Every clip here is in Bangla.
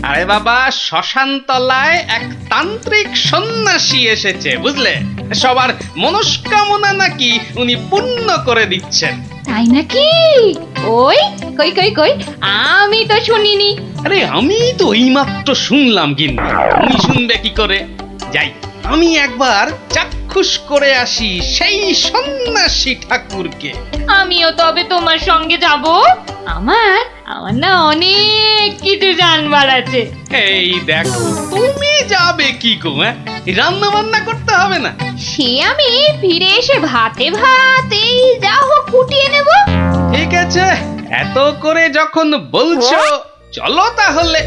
আরে বাবা, শ্মশানতলায় এক তান্ত্রিক সন্ন্যাসী এসেছে, বুঝলে? সবার মনস্কামনা নাকি উনি পূর্ণ করে দিচ্ছেন। তাই নাকি? ওই কই কই কই, আমি তো শুনিনি। আরে আমি তো এইমাত্র শুনলাম, কিন্তু তুমি শুনবে কি করে? যাই, আমি একবার চাক্ষুষ করে আসি সেই সন্ন্যাসী ঠাকুরকে। আমিও তবে তোমার সঙ্গে যাব। আমার আমার না অনেক কিছু জানবার আছে। এই দেখো, তুমি যাবে কি গো? রান্না বান্না করতে হবে না? সে আমি ফিরে এসে ভাতে ভাত এই যা হোক ফুটিয়ে নেব। ঠিক আছে, এত করে যখন বলছো, চলো তাহলে।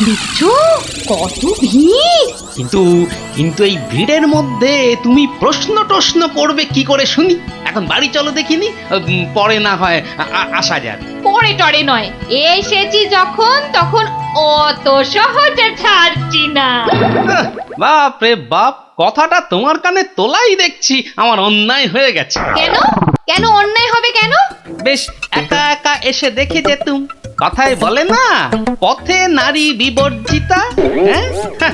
দেখছো কত ভিড়? কিন্তু কিন্তু এই ভিড়ের মধ্যে তুমি প্রশ্ন টশ্ন করবে কি করে শুনি? এখন বাড়ি চলো দেখিনি, পরে না হয় আসা যাবে। পরে টরে নয়, এসেছি যখন তখন অত সহজে ছাড়ছি না। বাপ রে বাপ, কথাটা তোমার কানে তোলাই দেখছি আমার অন্যায় হয়ে গেছে। কেন কেন অন্যায় হবে কেন? বেশ একা একা এসে দেখে যেতুম। কথায় বলে না, পথে নারী বিবর্জিতা।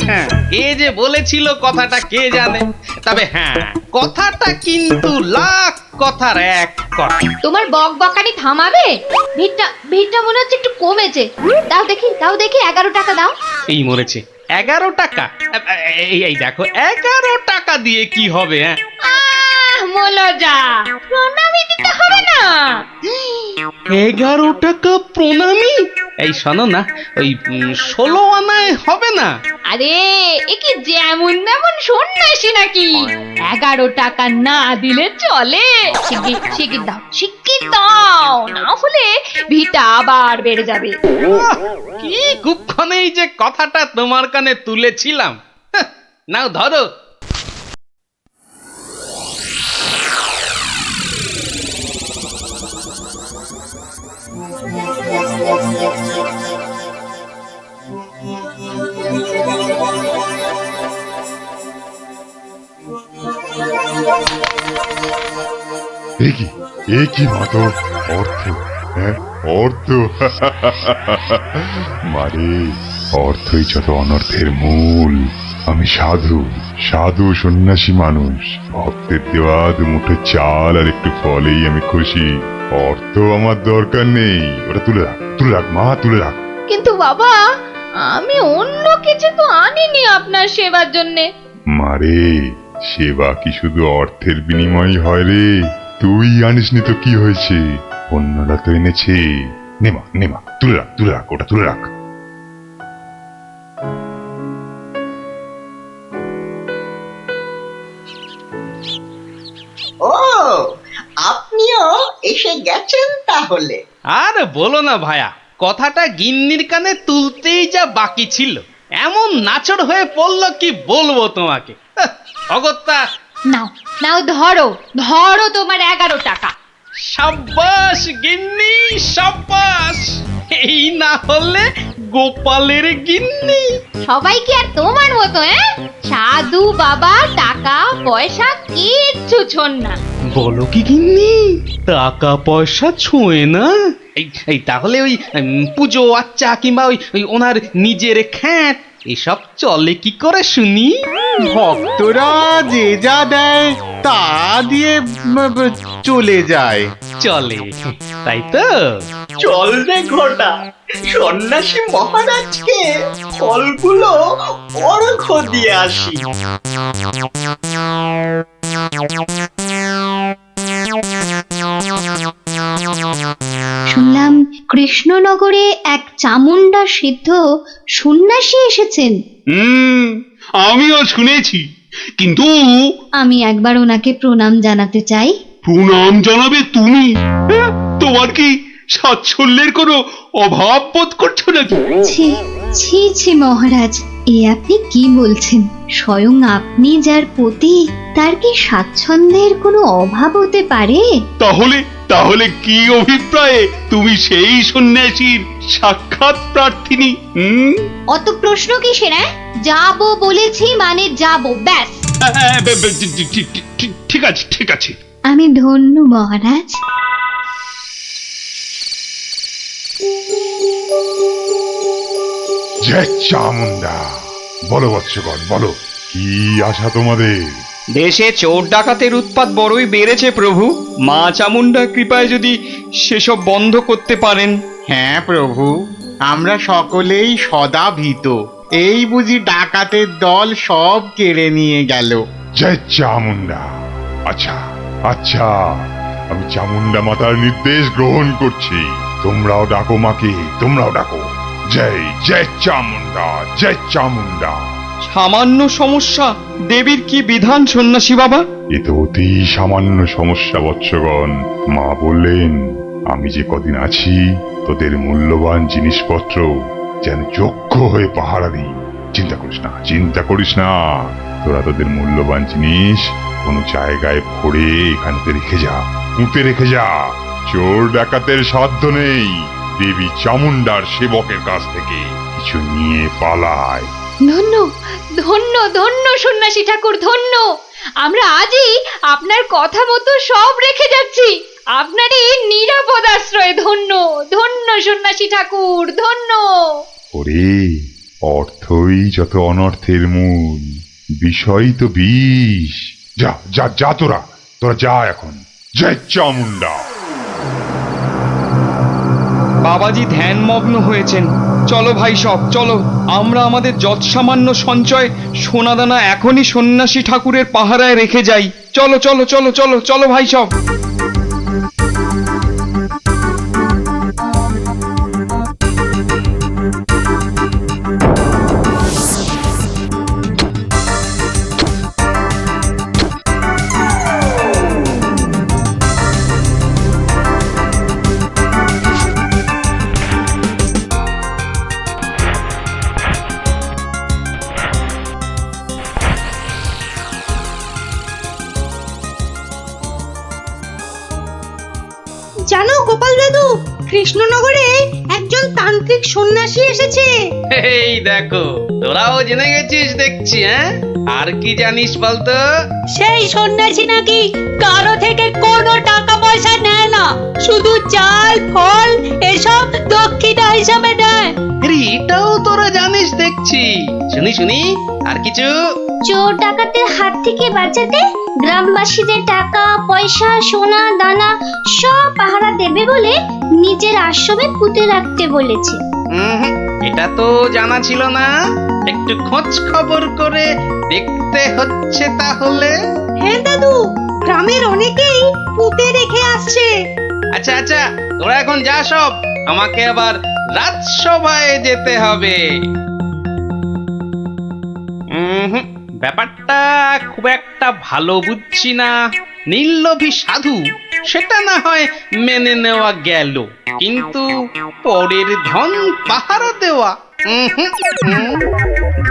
হ্যাঁ, কে যে বলেছিল কথাটা কে জানে। তবে হ্যাঁ, কথাটা কিন্তু লাখ কথার এক কথা। তোমার বক বকানি থামাবে? ভিড়টা মনে হচ্ছে একটু কমেছে। দাও দেখি 11 টাকা দাও। এই মরেছে, 11 টাকা? এই দেখো, 11 টাকা দিয়ে কি হবে? মলজা, প্রণামী দিতে হবে না? 11 টাকা প্রণামী? এই শোনো না, ওই 16 আনায় হবে না? আরে এ কি যেমন তেমন সন্ন্যাসী নাকি? 11 টাকা না দিলে চলে? শিগগির দাও, না হলে ভিটা আবার বেড়ে যাবে। কি কুক্ষণেই যে কথাটা তোমার কানে তুলেছিলাম। নাও ধরো। এ কি মাতো অর্থ? হ্যাঁ, অর্থ। মারে, অর্থই যত অনর্থের মূল। আমি সাধু সন্ন্যাসী মানুষ। ভক্তের দেওয়া দুমুঠো চাল আর একটু ফলেই আমি খুশি। অর্থ আমার দরকার নেই। ওটা তুলে রাখ মা, তুলে রাখ। কিন্তু বাবা, আমি অন্য কিছু তো আনিনি আপনার সেবার জন্যে। মারে, সেবা কি শুধু অর্থের বিনিময় হয় রে? তুই আনিসনি তো কি হয়েছে? অন্যরা তো এনেছে। নেমা তুলে রাখ, ওটা তুলে রাখ। ও, আপনিও এসে গেছেন তাহলে? আর বলো না ভায়া, কথাটা গিন্নির কানে তুলতেই যা বাকি ছিল, এমন নাচড় হয়ে পড়লো কি বলবো তোমাকে। অগত্যা। নাও ধরো তোমার 11 টাকা। সাব্বাস গিন্নি, সাব্বাস। এই না হলে গোপালের গিন্নি। সবাই কি আর তোমার মতো? সাধু বাবা টাকা পয়সা কিচ্ছু ছোন না। বলো কি গিন্নি, টাকা পয়সা ছোঁয় না? এই তাহলে ওই পুজো আচ্চা কিংবা ওই ওনার নিজের খ্যাট এসব চলে কি করে শুনি? ভক্তরা যে যা দেয় তা দিয়ে চলে যায়। চলে, তাই তো? চল রে ঘটা, সন্ন্যাসী মহারাজকে ফলগুলো অর্ঘ্য দিয়ে আসি। শুনলাম কৃষ্ণনগরে এক চামুন্ডা সিদ্ধ সন্ন্যাসী এসেছেন। আমিও শুনেছি, কিন্তু আমি একবার ওনাকে প্রণাম জানাতে চাই। প্রণাম জানাবে তুমি? তোমার কি সাচ্ছল্যের কোনো অভাব বোধ করছো নাকি? ছি, ছি ছি মহারাজ, এ আপনি কি বলছেন? স্বয়ং আপনি যার পতি, তার কি স্বাচ্ছন্দ্যের কোনো অভাব হতে পারে? তাহলে তাহলে কি অভিপ্রায়ে তুমি সেই সন্ন্যাসীর সাক্ষাৎ প্রার্থিনী? অত প্রশ্ন কিসের? যাবো বলেছি মানে যাবো, ব্যাস। ঠিক আছে ঠিক আছে। আমি ধন্য মহারাজ। জয় চামুন্ডা। বলো বৎসগণ, বলো কি আশা তোমাদের? দেশে চোর ডাকাতের উৎপাত বড়ই বেড়েছে প্রভু। মা চামুন্ডা কৃপায় যদি সেসব বন্ধ করতে পারেন। হ্যাঁ প্রভু, আমরা সকলেই সদা ভীত। এই বুঝি ডাকাতের দল সব কেড়ে নিয়ে গেল। জয় চামুন্ডা। আচ্ছা আচ্ছা, আমি চামুন্ডা মাতার নির্দেশ গ্রহণ করছি। তোমরাও ডাকো মাকে, তোমরাও ডাকো। জয় জয় চামুন্ডা, জয় চামুন্ডা। সামান্য সমস্যা, দেবীর কি বিধান সন্ন্যাসী বাবা? এ তো অতি সামান্য সমস্যা বৎসগণ। মা বললেন আমি যে কদিন আছি তোদের মূল্যবান জিনিসপত্র যেন যোগ্য হয়ে পাহারা দিই। চিন্তা করিস না, চিন্তা করিস না। তোরা তোদের মূল্যবান জিনিস কোনো জায়গায় ভরে এখানে রেখে যা, পুঁতে রেখে যা। চোর ডাকাতের সাধ্য নেই দেবী চামুন্ডার সেবকের কাছ থেকে কিছু নিয়ে পালায়। ধন্য ধন্য ধন্য সন্ন্যাসী ঠাকুর, ধন্য। আমরা আজই আপনার কথা মতো সব রেখে যাচ্ছি। আপনারই নিরাপদ আশ্রয়। ধন্য ধন্য সন্ন্যাসী ঠাকুর, ধন্য। ওরে, অর্থই যত অনর্থের মূল, বিষয় তো বিষ। যা যা যা, তোরা তোরা যা এখন। জয় চামুন্ডা। বাবাজি ধ্যানমগ্ন হয়েছেন। চলো ভাই সব, চলো। আমরা আমাদের যৎসামান্য সঞ্চয় সোনাদানা এখনই সন্ন্যাসী ঠাকুরের পাহারায় রেখে যাই। চলো চলো চলো চলো চলো ভাই সব। জানো গোপাল দাদু, কৃষ্ণনগরে একজন তান্ত্রিক সন্ন্যাসী এসেছে। এই দেখো, তোরাও জেনে গেছিস দেখছি। আর কি জানিস বলতো? সেই সন্ন্যাসী নাকি কারো থেকে কোনো টাকা পয়সা নেয় না, শুধু চাল ফল এসব দক্ষিণা হিসাবে নেয়। এটাও তোরা জানিস দেখছি। শুনি শুনি, আর কিছু? চোর ডাকাতের হাত থেকে বাঁচাতে গ্রামবাসীদের টাকা পয়সা সোনা দানা সব পাহারা দেবে বলে নিজের আশ্রমে পুঁতে রাখতে বলেছে। এটা তো জানা ছিল না। একটু খোঁজ খবর করে দেখতে হচ্ছে তাহলে। হ্যাঁ দাদু, গ্রামের অনেকেই পুঁতে রেখে আসছে। আচ্ছা আচ্ছা, তোরা এখন যা সব। আমাকে আবার রাজসভায় যেতে হবে। ব্যাপারটা খুব একটা ভালো বুঝছি না। নির্লোভী সাধু সেটা না হয় মেনে নেওয়া গেল, কিন্তু পরের ধন পাহারা দেওয়া,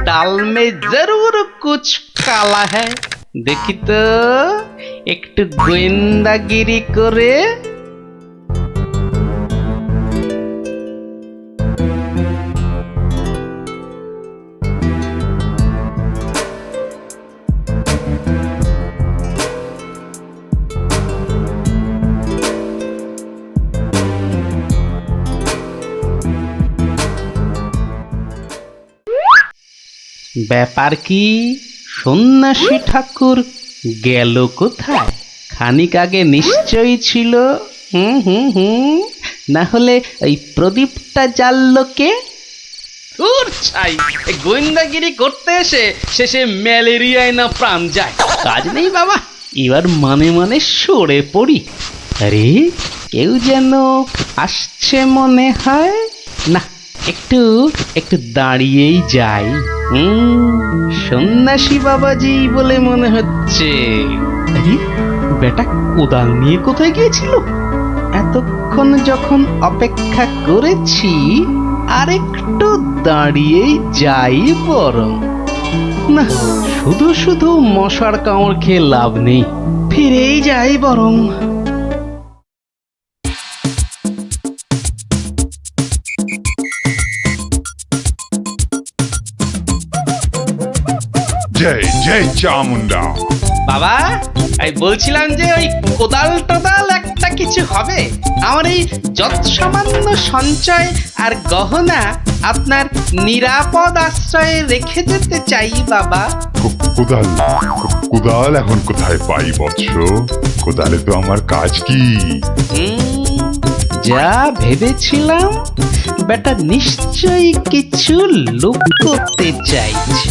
ডাল মে জরুর কুছ কালা হ্যায়। দেখি তো একটু গোয়েন্দাগিরি করে। ব্যাপার কি? সন্ন্যাসী ঠাকুর গেল কোথায়? খানিক আগে নিশ্চয়ই ছিল। না হলে ওই প্রদীপটা জ্বাললো কে? ধুর ছাই, গোয়েন্দাগিরি করতে এসে শেষে ম্যালেরিয়ায় না প্রাণ যায়। কাজ নেই বাবা, এবার মানে মানে সরে পড়ি। আরে, কেউ যেন আসছে মনে হয়। না, একটু একটু দাঁড়িয়েই যাই। সন্ন্যাসী বাবাজি বলে মনে হচ্ছে। আরে, বেটা কোদাল নিয়ে কোথায় গিয়েছিল? এতক্ষণ যখন অপেক্ষা করেছি আরেকটু দাঁড়িয়েই যাই বরং। না, শুধু শুধু মশার কামড় খেয়ে লাভ নেই, ফিরেই যাই বরং। জয় জয় চামুন্ডা। বাবা, আমি বলছিলাম যে ওই কোদাল টোদাল একটা কিছু হবে। আমার এই যত সামান্য সঞ্চয় আর গহনা আপনার নিরাপদ আশ্রয়ে রেখে যেতে চাই বাবা। কোদাল কোদাল এখন কোথায় পাই বৎস? কোদালে তো আমার কাজ কি? যা ভেবেছিলাম বেটা নিশ্চয়ই কিছু লুক করতে চাইছে।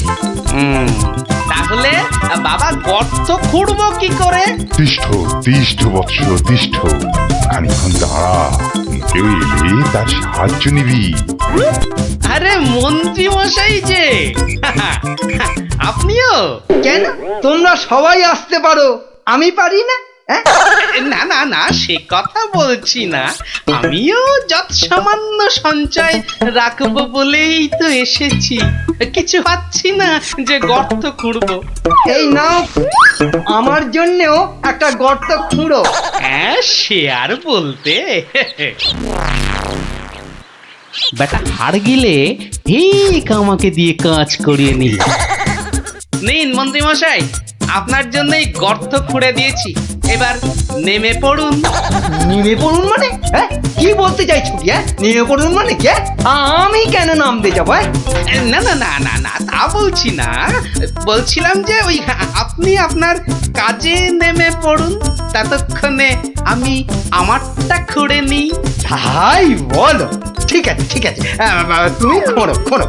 তাহলে বাবা গর্ত খুঁড়বো কি করে? তিষ্ঠ তিষ্ঠ বৎস তিষ্ঠ, খানিক্ষণ দাঁড়া, কেউ এলে তার সাহায্য নিবি। আরে মন্ত্রী মশাই যে আপনিও? কেন তোমরা সবাই আসতে পারো, আমি পারি না? না না না, সে কথা বলছি না, আমিও যত সামান্য সঞ্চয় রাখবো বলেই তো এসেছি। কিছু পাচ্ছি না যে গর্ত খুঁড়বো। এই নাও, আমার জন্যও একটা গর্ত খুঁড়ো। হ্যাঁ, সে আর বলতে। বেটা হাড় গিলে ঠিক আমাকে দিয়ে কাজ করিয়ে নিল। নিন মন্ত্রী মশাই, আপনার জন্যই গর্ত খুঁড়ে দিয়েছি, এবার নেমে পড়ুন। নেমে পড়ুন মানে? কি বলতে চাইছো কি? নেমে পড়ুন মানে কি? আমি কেন নামতে যাবো? না না না না না, তা বলছি না, বলছিলাম যে ওই আপনি আপনার কাজে নেমে পড়ুন, ততক্ষণে আমি আমারটা খুঁড়ে নিই। তাই বলো? ঠিক আছে ঠিক আছে, তুমি খোঁড়ো খোঁড়ো।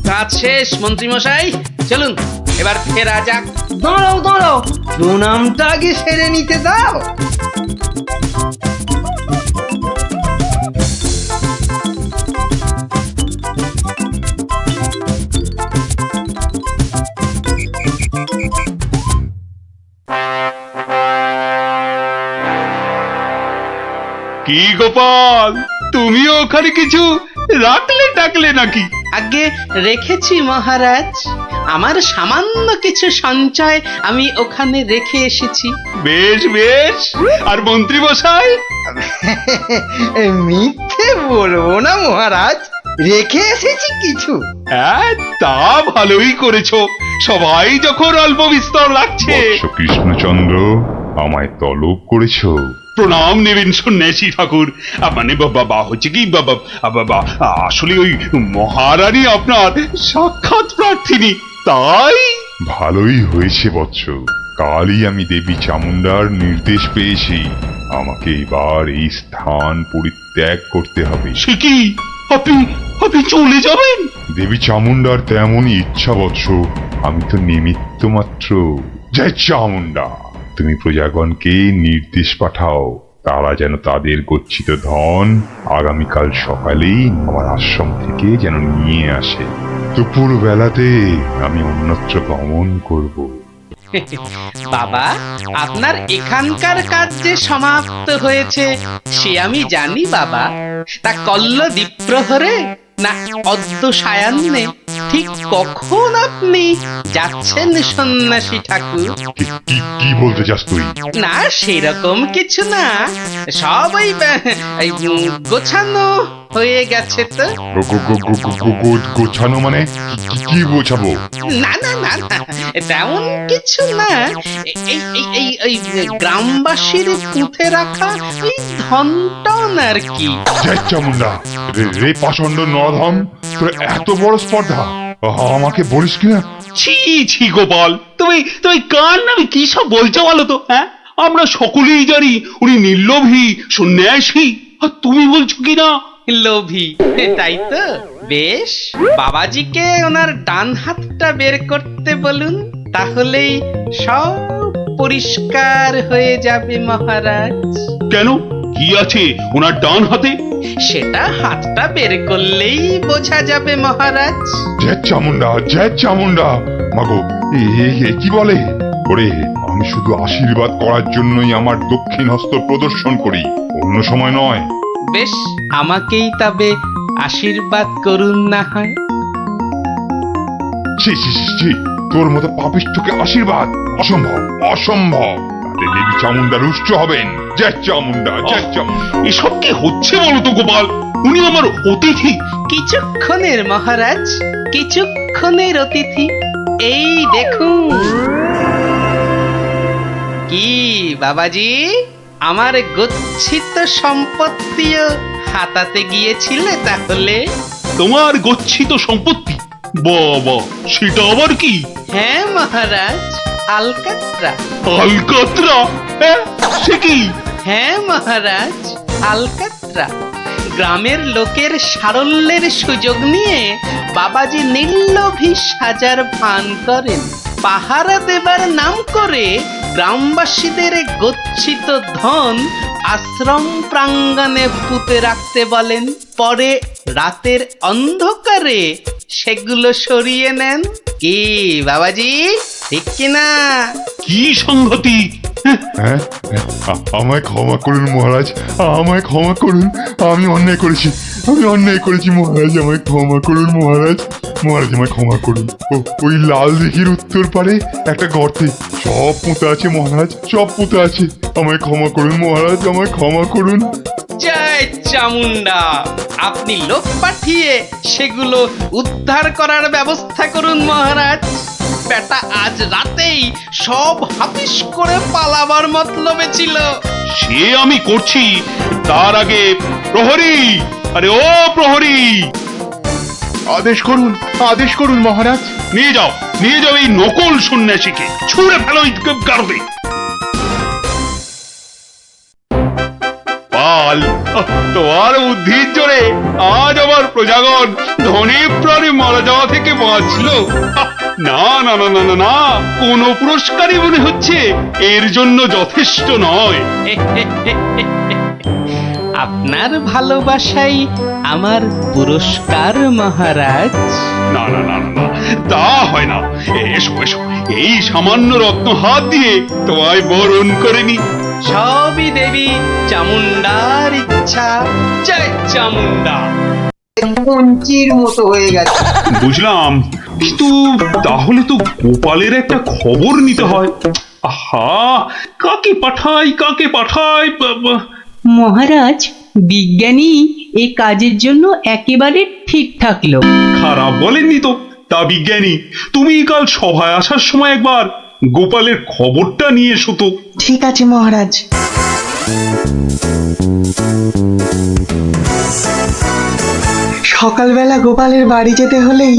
কাজ শেষ মন্ত্রী মশাই, চলুন এবার ফেরা যাক। দাঁড়াও দাঁড়াও, প্রণামটা আগে সেরে নিতে দাও। কি গোপাল, তুমিও ওখানে কিছু রাখলে ডাকলে নাকি? আগে রেখেছি মহারাজ, আমার সামান্য কিছু সঞ্চয় আমি ওখানে রেখে এসেছি। বেশ বেশ, আর মন্ত্রী মশাই? মিথ্যে বলবো না মহারাজ, রেখে এসেছি কিছু। হ্যাঁ, তা ভালোই করেছো, সবাই যখন অল্প বিস্তর লাগছে। বৎস কৃষ্ণচন্দ্র, আমায় তলব করেছো? প্রণাম নেবেন সন্ন্যাসী ঠাকুর। মানে বাবা হচ্ছে কি বাবা, আসলে ওই মহারানী আপনার সাক্ষাৎ প্রার্থিনী, তাই। ভালোই হয়েছে বৎস, কালই আমি দেবী চামুন্ডার নির্দেশ পেয়েছি, আমাকে এবার এই স্থান পরিত্যাগ করতে হবে। সে কি, আপনি আপনি চলে যাবেন? দেবী চামুন্ডার তেমনই ইচ্ছা বৎস, আমি তো নিমিত্ত মাত্র। জয় চামুন্ডা, তুমি প্রজাগণকে নির্দেশ পাঠাও, তারা যেন তাদের গচ্ছিত ধন আগামীকাল সকালেই আমার আশ্রম থেকে যেন নিয়ে আসে। দুপুর বেলাতে আমি অন্যত্র গমন করব। বাবা, আপনার এখানকার কাজ যে সমাপ্ত হয়েছে সে আমি জানি বাবা। তা কল্ল দ্বীপ্রহরে না অদ্য সায়ান্নে ঠিক কখন আপনি যাচ্ছেন সন্ন্যাসী ঠাকুর? কি বলতে চাস তুই? না সেরকম কিছু না, সব ওই গোছানো হয়ে গেছে তো। গোছানো মানে কি গোছাবো? না না না না, তেমন কিছু না, এই এই এই এই গ্রামবাসীর পুঁতে রাখা এই ধনটন আর কি। জয় চামুন্ডা, রে পাষণ্ড নরধম, তোর এত বড় স্পর্ধা, আমাকে বলিস কিনা? ছি ছি গোপাল, তুমি তুমি কার নামে কি সব বলছো বলো তো? হ্যাঁ, আমরা সকলেই জানি উনি নির্লোভী সন্ন্যাসী, আর তুমি বলছো কিনা লোভী, তাই তো? বেশ, বাবাজিকে ওনার ডান হাতটা বের করতে বলুন, তাহলেই সব পরিষ্কার হয়ে যাবে মহারাজ। কেন কি আছে ওনার ডান হাতে? সেটা হাতটা বের করলেই বোঝা যাবে মহারাজ। জয় চামুন্ডা, জয় চামুন্ডা। মাগো, এ কি বলে? ওরে, আমি শুধু আশীর্বাদ করার জন্যই আমার দক্ষিণ হস্ত প্রদর্শন করি, অন্য সময় নয়। বেশ, আমাকেই তবে আশীর্বাদ করুন না হয়। ছি ছি ছি ছি, তোর মতো পাপিষ্ঠকে আশীর্বাদ অসম্ভব, অসম্ভব। তাতে দেবী চামুন্ডা রুষ্ট হবেন। জয় চামুন্ডা, জয় চামুন্ডা। এসব কি হচ্ছে বলো তো গোপাল? উনি আমার অতিথি। কিছুক্ষণের মহারাজ, কিছুক্ষণের অতিথি। এই দেখুন। কি বাবাজি, আমার গচ্ছিত সম্পত্তিও হাতাতে গিয়েছিলে তাহলে? তোমার গচ্ছিত সম্পত্তি? বাবা, সেটা আবার কি? হ্যাঁ মহারাজ, আলকাত্রা। আলকাতরা? হ্যাঁ, সে কি? হ্যাঁ মহারাজ, আলকাত্রা। গ্রামের লোকের সারল্যের সুযোগ নিয়ে বাবাজি নির্লোভী সাজার ভান করেন। পাহারা দেবার নাম করে গ্রামবাসীদের গচ্ছিত ধন আশ্রম প্রাঙ্গণে পুঁতে রাখতে বলেন। পরে রাতের অন্ধকারে সেগুলো সরিয়ে নেন। কি বাবাজি, ঠিক কিনা? কি সংগতি? হ্যাঁ, আমায় ক্ষমা করুন মহারাজ, আমায় ক্ষমা করুন। আমি অন্যায় করেছি, আমি অন্যায় করেছি মহারাজ, আমায় ক্ষমা করুন মহারাজ। মহারাজ আমায় ক্ষমা করুন। ওই লাল দিঘির উত্তর পারে একটা গর্তে সব পুঁতে আছে মহারাজ, সব পুঁতে আছে। আমায় ক্ষমা করুন মহারাজ, আমায় ক্ষমা করুন। জয় চামুন্ডা, আপনি লোক পাঠিয়ে সেগুলো উদ্ধার করার ব্যবস্থা করুন মহারাজ। বেটা আজ রাতেই সব হাফিস করে পালাবার মতলবে ছিল। সে আমি করছি, তার আগে প্রহরী, আরে ও প্রহরী, আদেশ করুন, আদেশ করুন মহারাজ। নিয়ে যাও, নিয়ে যাও এই নকল সন্ন্যাসীকে, ছুঁড়ে ফেলো এই গারদে। পাল, তোমার বুদ্ধির জোরে আজ আমার প্রজাগণ ধনে প্রাণে মারা যাওয়া থেকে বাঁচলো। না না না না না না, কোন পুরস্কারই মনে হচ্ছে এর জন্য যথেষ্ট নয়। আপনার ভালোবাসাই আমার পুরস্কার মহারাজ। না না না না না, তা হয় না। এসো এসো, এই সামান্য রত্ন হাত দিয়ে তোমায় বরণ করে নি। সবই দেবী চামুন্ডার ইচ্ছা। জয় চামুন্ডা। পঞ্চির মতো হয়ে গেছে। বুঝলাম, কিন্তু তাহলে তো গোপালের একটা খবর নিতে হয়। আহা, কাকে পাঠাই, কাকে পাঠাই? মহারাজ, বিজ্ঞানী এ কাজের জন্য একেবারে ঠিকঠাক লোক। খারাপ বলেননি তো। তা বিজ্ঞানী, তুমি কাল সভায় আসার সময় একবার গোপালের খবরটা নিয়ে এসো তো। ঠিক আছে মহারাজ। সকালবেলা গোপালের বাড়ি যেতে হলেই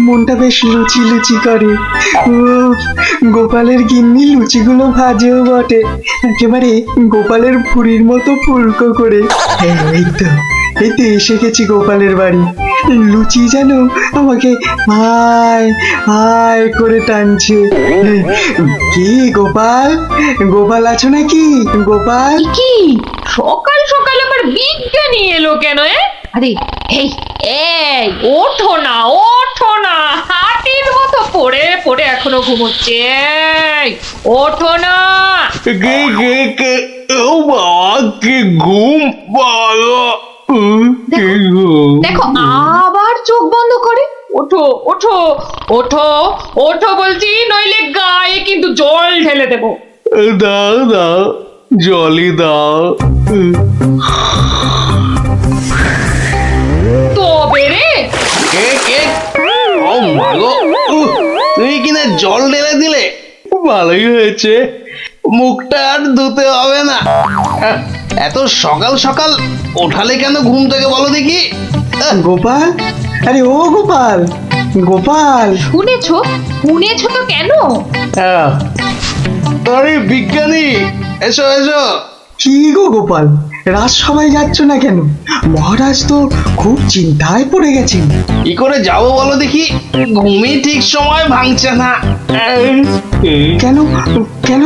মনটা বেশ লুচি লুচি করে। উফ, গোপালের গিন্নি লুচিগুলো ভাজেও বটে, একেবারে গোপালের ভুঁড়ির মতো ফুলকো করে। এই তো, এই তো এসে গেছি গোপালের বাড়ি। লুচি যেন আমাকে আয় আয় করে টানছে। কি গোপাল, গোপাল আছো নাকি গোপাল? কি সকাল সকাল আবার বিজ্ঞানী এলো কেন? আরে এই এই ওঠো না, ওঠো না, হাতির মতো পড়ে পড়ে এখনো ঘুমোচ্ছে। এই, ওঠো না। কে কে কে? ও বাবা, কে ঘুম ভালো। দেখো আবার চোখ বন্ধ করে। ওঠো ওঠো ওঠো ওঠো বলছি, নইলে গায়ে কিন্তু জল ঢেলে দেবো। দাও দাও, জলই দাও। তবে রে, কে কে? ও মাগো, তুই কিনা জল ঢেলে দিলে? ভালোই হয়েছে, মুখটা আর ধুতে হবে না। এত সকাল সকাল ওঠালে কেন ঘুম থেকে বলো দেখি? গোপাল, আরে ও গোপাল, গোপাল। শুনেছো শুনেছো তো কেন? আরে বিজ্ঞানী, এসো এসো। কি গো গোপাল, রাজসভায় যাচ্ছ না কেন? মহারাজ তো খুব চিন্তায় পড়ে গেছেন। কি করে যাবো বলো দেখি, ঘুমই ঠিক সময় ভাঙছে না। কেন কেন?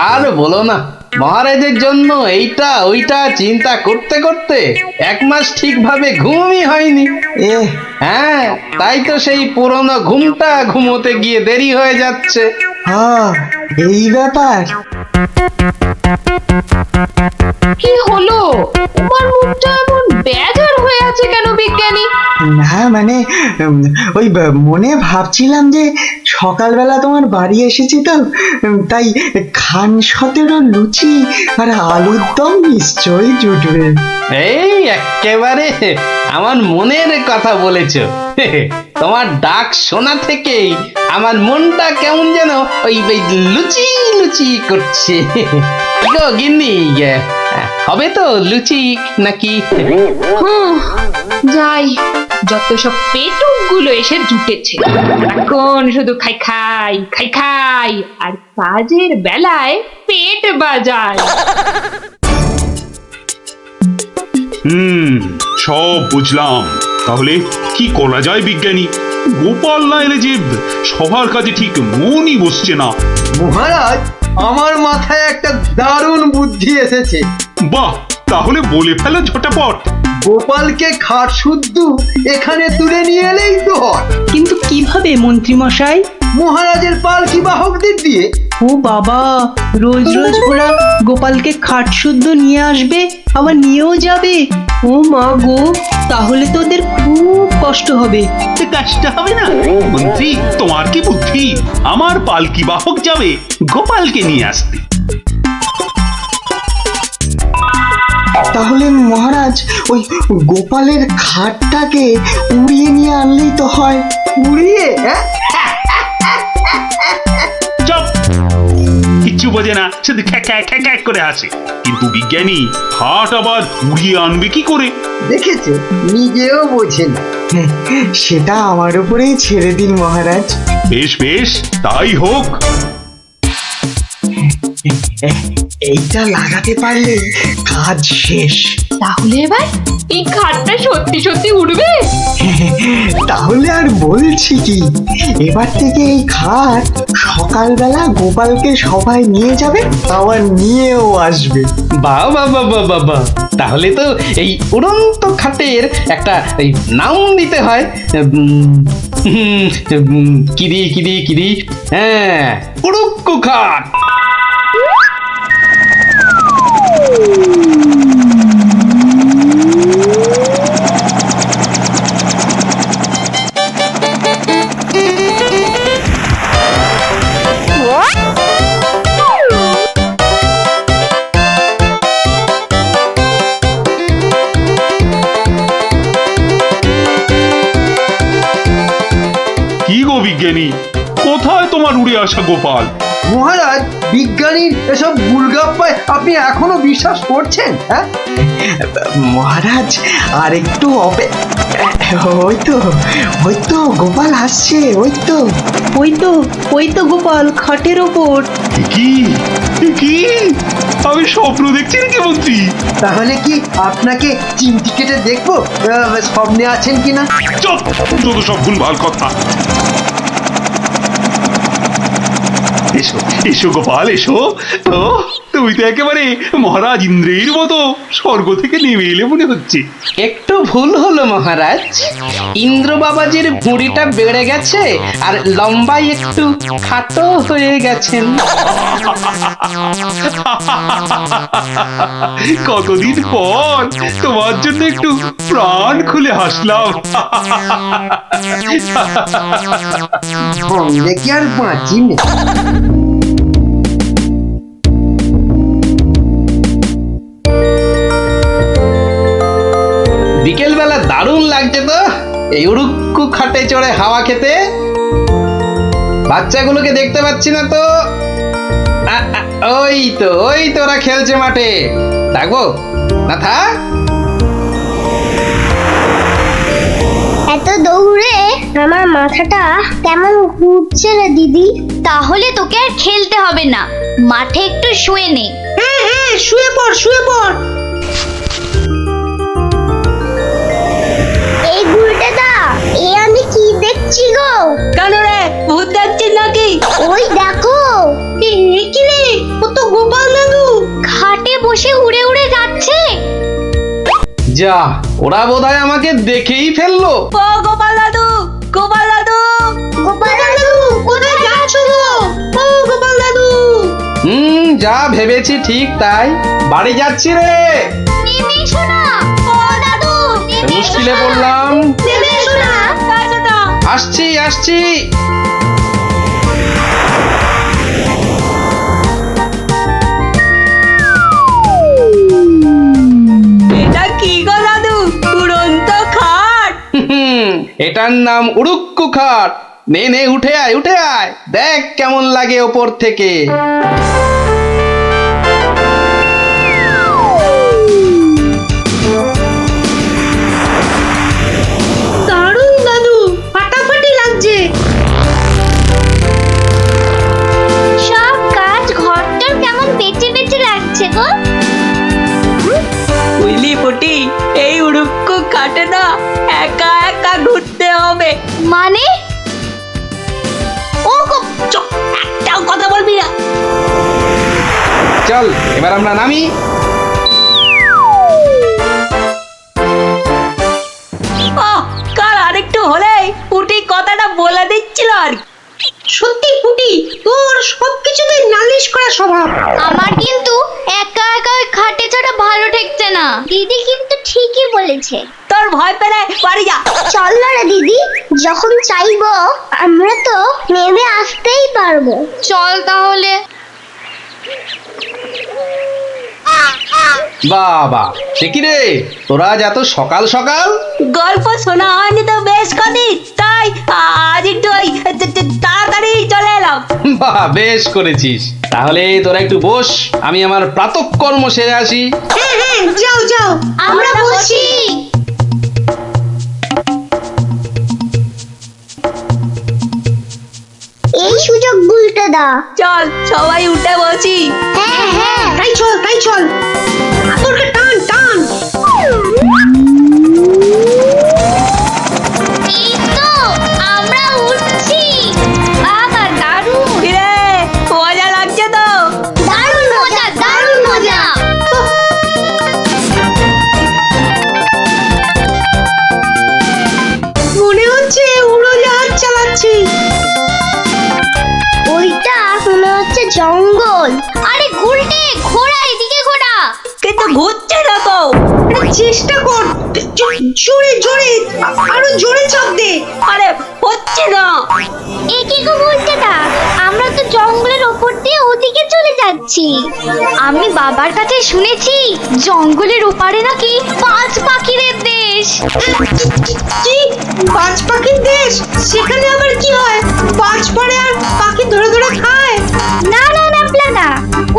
আর বলো না, মহারাজের জন্য এইটা ওইটা চিন্তা করতে করতে 1 মাস ঠিকভাবে ঘুমই হয়নি। হ্যাঁ, তাই তো সেই পুরনো ঘুমটা ঘুমোতে গিয়ে দেরি হয়ে যাচ্ছে। এই ব্যাপার। কি হলো? তোমার মুখটা এমন বেজার হয়ে আছে কেন বিজ্ঞানী? না মানে ওই মনে ভাবছিলাম যে সকালবেলা তোমার বাড়ি এসেছি তো, তাই খান 17 লুচি আর আলুর দম নিশ্চয়ই জুটবে। এই একেবারে আমার মনের কথা বলেছো। তোমার ডাক শোনা থেকেই আমার মনটা কেমন যেন ওই লুচি লুচি করছে। গো গিন্নি, হবে তো লুচি নাকি? যাই, যত সব পেটুক গুলো এসে জুটেছে, এখন শুধু খাই খাই খাই খাই আর কাজের বেলায় পেট বাজায়। সব বুঝলাম। তাহলে কি করা যায় বিজ্ঞানী? গোপাল না এলে যে সবার কাজে ঠিক মনই বসছে না। মহারাজ, আমার মাথায় একটা দারুণ বুদ্ধি এসেছে। বাহ, তাহলে বলে ফেলো ঝটাপট। গোপালকে খাট শুদ্ধ এখানে তুলে নিয়ে এলেই তো হয়। কিন্তু কিভাবে মন্ত্রী মশাই? মহারাজের পালকি বাহকদের দিয়ে। ও বাবা, রোজ রোজ ওরা গোপালকে খাট শুদ্ধ নিয়ে আসবে, আবার নিয়েও যাবে। ও মা গো, তাহলে তো ওদের খুব কষ্ট হবে। কষ্ট হবে না মন্ত্রী? তোমার কি বুদ্ধি? আমার পালকি বাহক যাবে গোপালকে নিয়ে আসতে। তাহলে মহারাজ ওই গোপালের খাটটাকে উড়িয়ে নিয়ে আনলেই তো হয়। উড়িয়ে? চুপ, কিচ্ছু বোঝে না, শুধু খ্যাক করে আসে। কিন্তু বিজ্ঞানী, হাট আবার উড়িয়ে আনবে কি করে? দেখেছো, নিজেও বোঝেন। সেটা আমার উপরেই ছেড়ে দিন মহারাজ। বেশ বেশ, তাই হোক। এইটা লাগাতে পারলে কাজ শেষ। তাহলে এবার এই খাটটা সত্যি সত্যি উঠবে? তাহলে আর বলছি কি, এবার থেকে এই খাট সকালবেলা গোপালকে সবাই নিয়ে যাবে, আবার নিয়েও আসবে। বাহ বাহ বাহ বাহ বাহ বাহ, তাহলে তো এই উড়ন্ত খাটের একটা এই নাম দিতে হয়। কিরি কিরি কিরি, হ্যাঁ, উড়ুক্কু খাট। কি গো বিজ্ঞানী, কোথায় তোমার উড়ে আসা গোপাল? মহারাজ, বিজ্ঞানীর এসব গুলগাপ্পায় আপনি এখনো বিশ্বাস করছেন? হ্যাঁ মহারাজ, আর একটু ওই তো গোপাল আসছে। ওই তো গোপাল খাটের ওপর। কি কি আমি স্বপ্ন দেখছি নাকি মন্ত্রী? তাহলে কি আপনাকে চিমটি কেটে দেখবো স্বপ্নে আছেন কিনা? চুপ, যত সব ভুলভাল কথা। এসো এসো গোপাল, এসো। তো তুমি তো একেবারে মহারাজ ইন্দ্রের মতো স্বর্গ থেকে নেমে এলে মনে হচ্ছে। একটু ভুল হলো মহারাজ, ইন্দ্র বাবাজির ভুঁড়িটা বেড়ে গেছে আর লম্বাই একটু খাটো হয়ে গেছেন। কতদিন পর তোমার জন্য একটু প্রাণ খুলে হাসলাম। দেখি আর বাঁচি না। বিকেলবেলা দারুণ লাগছে তো এই উড়ুক্কু খাটে চড়ে হাওয়া খেতে। বাচ্চাগুলোকে দেখতে পাচ্ছি না তো। ওই তো ওরা খেলছে মাঠে। থাকবো না? থাক। এত দৌড়ে আমার মাথাটা কেমন ঘুরছে রে দিদি। তাহলে তোকে আর খেলতে হবে না, মাঠে একটু শুয়ে নে। হ্যাঁ, শুয়ে পড়। এই গুলটেদা, এ আমি কি দেখছি গো? কেন রে, ভূত দেখছিস নাকি? ওই দেখো। কি রে, ও তো গোপাল দাদু। বসে উড়ে উড়ে যাচ্ছে। যা, ওরা বোধহয় আমাকে দেখেই ফেললো। ও গোপাল দাদু, গোপাল দাদু, গোপাল দাদু কোথায় যাচ্ছ গো? ও গোপাল দাদু। যা ভেবেছি ঠিক তাই, বাড়ি যাচ্ছি রে। নেমে এসো না ও দাদু, নেমে এসো মুশকিলে না। পড়লাম। নেমে এসো না। আসছি আসছি। এটা কি গো দাদু, উড়ন্ত খাট? এটার নাম উড়ুক্কু খাট। নে নে, উঠে আয় উঠে আয়, দেখ কেমন লাগে ওপর থেকে। দারুণ দাদু, ফাটাফাটি লাগছে। সব কাজ ঘরটার কেমন বেঁচে বেঁচে লাগছে গো। বুঝলি পুটি, এই উড়ুক্কু খাটে না একা একা ঘুরতে হবে। মানে ও গো, চুপ, একটাও কথা বলবি না। চল এবার আমরা নামি। কাল আরেকটু হলেই পুটি কথাটা বলে দিচ্ছিল আর কি। সত্যি পুটি, তোর সবকিছুতে নালিশ করা স্বভাব। আমার কিন্তু একা একা ওই খাটে চড়া ভালো ঠেকছে না। দিদি কিন্তু ঠিকই বলেছে। তোর ভয় পেলে বাড়ি যা। চল না রে দিদি, যখন চাইবো আমরা তো নেমে আসতেই পারবো। চল তাহলে। বাবা, সে কি রে, তোরা আজ এত সকাল সকাল? গল্প শোনা হয়নি তো বেশ কদিন, তাই আজ একটু ওই তাড়াতাড়ি চলে এলাম। বাহ, বেশ করেছিস। তাহলে তোরা একটু বস, আমি আমার প্রাতঃকর্ম সেরে আসি। হ্যাঁ, যাও যাও, আমরা বসি। এই সুযোগ গুলতে দা। চল সবাই উঠে বসি। হ্যাঁ হ্যাঁ, তাই চল তোরকে টান টান। এই তো আমরা উঠছি। বাবা দারুণ কিরে, মজা লাগছে তো? দারুণ মজা, দারুণ মজা। মনে হচ্ছে উড়োজাহাজ চালাচ্ছি। ওইটা মনে হচ্ছে জঙ্গল। আরে গুলটে, ঘোড়া এদিকে ঘোড়া। কিন্তু ঘুরছে না তো। চেষ্টা কর, জোরে জোরে, আরো জোরে চাপ দে। আরে হচ্ছে না। এ কি গো গুলটে দা, আমরা তো জঙ্গলের ওপর দিয়ে ওদিকে চলে যাচ্ছি। আমি বাবার কাছে শুনেছি জঙ্গলের ওপারে নাকি পাঁচ পাখিদের দেশ। কি, বাজ পাখির দেশ? সেখানে আবার কি হয়? বাজ পড়ে আর পাখি ধরে ধরে খায়? না না না প্লাদা,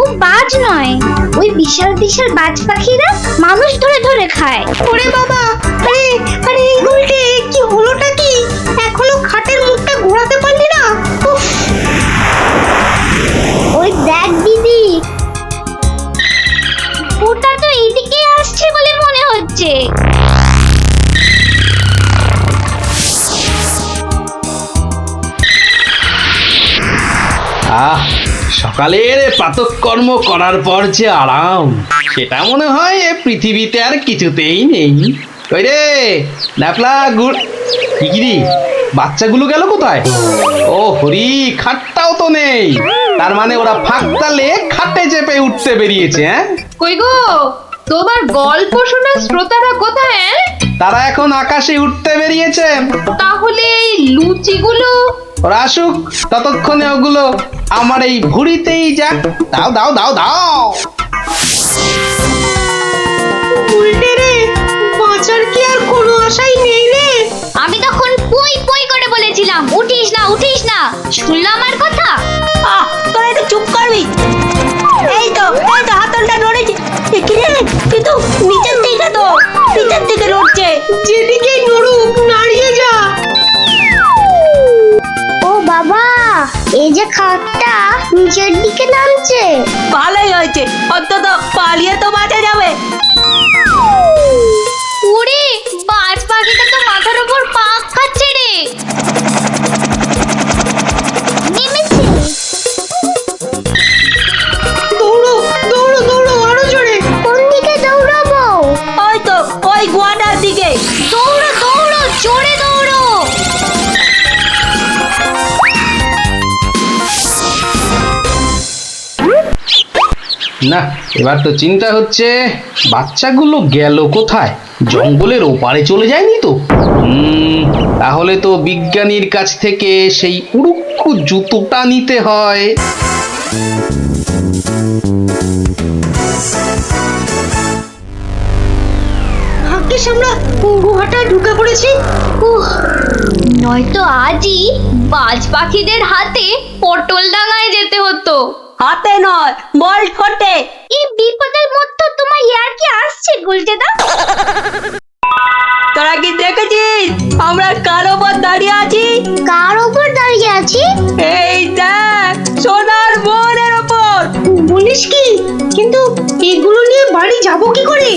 ও বাজ নয়, ওই বিশাল বিশাল বাজ পাখিরা মানুষ ধরে ধরে খায়। ওরে বাবা, আরে আরে এই গুলটে, কি হলোটা কি? এখনো খাটের মুখটা ঘোরাতে পারলি না? উফ, ওই দেখ দিদি, ওটা তো এইদিকে আসছে বলে মনে হচ্ছে। আহ, সকালের প্রাতঃকর্ম করার পর যে আরাম, সেটা মনে হয় এ পৃথিবীতে আর কিছুতেই নেই। ওই রে ন্যাপলা গুড়, কি বাচ্চাগুলো গেল কোথায়? ও হরি, খাটটাও তো নেই। তার মানে ওরা ফাঁক তালে খাটে চেপে উঠতে বেরিয়েছে। হ্যাঁ, কই গো, তোমার গল্প শোনার শ্রোতারা কোথায়? তারা এখন আকাশে উঠতে বেরিয়েছে। তাহলে এই লুচিগুলো? ওরা আসুক, ততক্ষণে ওগুলো আমার এই ভুঁড়িতেই যাক। দাও দাও দাও দাও। উল্টে রে, বাঁচার কি আর কোনো আশাই নেই রে? আমি তখন পই পই করে বলেছিলাম উঠিস না উঠিস না, শুনলাম আমার কথা? তোরা একটু চুপ করবি? এই তো হাতলটা নড়েছে। কি রে, কিন্তু নিচের দিকে নড়ছে। যেদিকেই নড়ুক, নাড়িয়ে যা। ও বাবা, এই যে খাটটা নিচের দিকে নামছে। ভালোই হয়েছে, অন্তত পালিয়ে তো বাঁচা যাবে। ওরে, বাজ পাখিটা তো মাথার উপর পাক খাচ্ছে রে। নেমেছে। দৌড়ো দৌড়ো দৌড়ো, আরো জোরে। জোরে দৌড়ো। না, এবার তো চিন্তা হচ্ছে বাচ্চাগুলো গেল কোথায়? জঙ্গলের ওপারে চলে যায়নি তো? তাহলে তো বিজ্ঞানীর কাছ থেকে সেই উড়ুক্কু জুতোটা নিতে হয়। ভাগ্যিস আমরা গুহাটা ঢুকে পড়েছি। নয়তো আজই বাজ পাখিদের হাতে পটল ডাঙায় যেতে হতো। হাতে নয়, বল ঠোঁটে। এই বিপদের মধ্যে তোমার ইয়ার কি আসছে গুলটেদা? তোরা কি দেখেছিস আমরা কার ওপর দাঁড়িয়ে আছি? কার ওপর দাঁড়িয়ে আছি? এই দেখ, সোনার বোনের ওপর। বলিস কি? কিন্তু এগুলো নিয়ে বাড়ি যাব কি করে?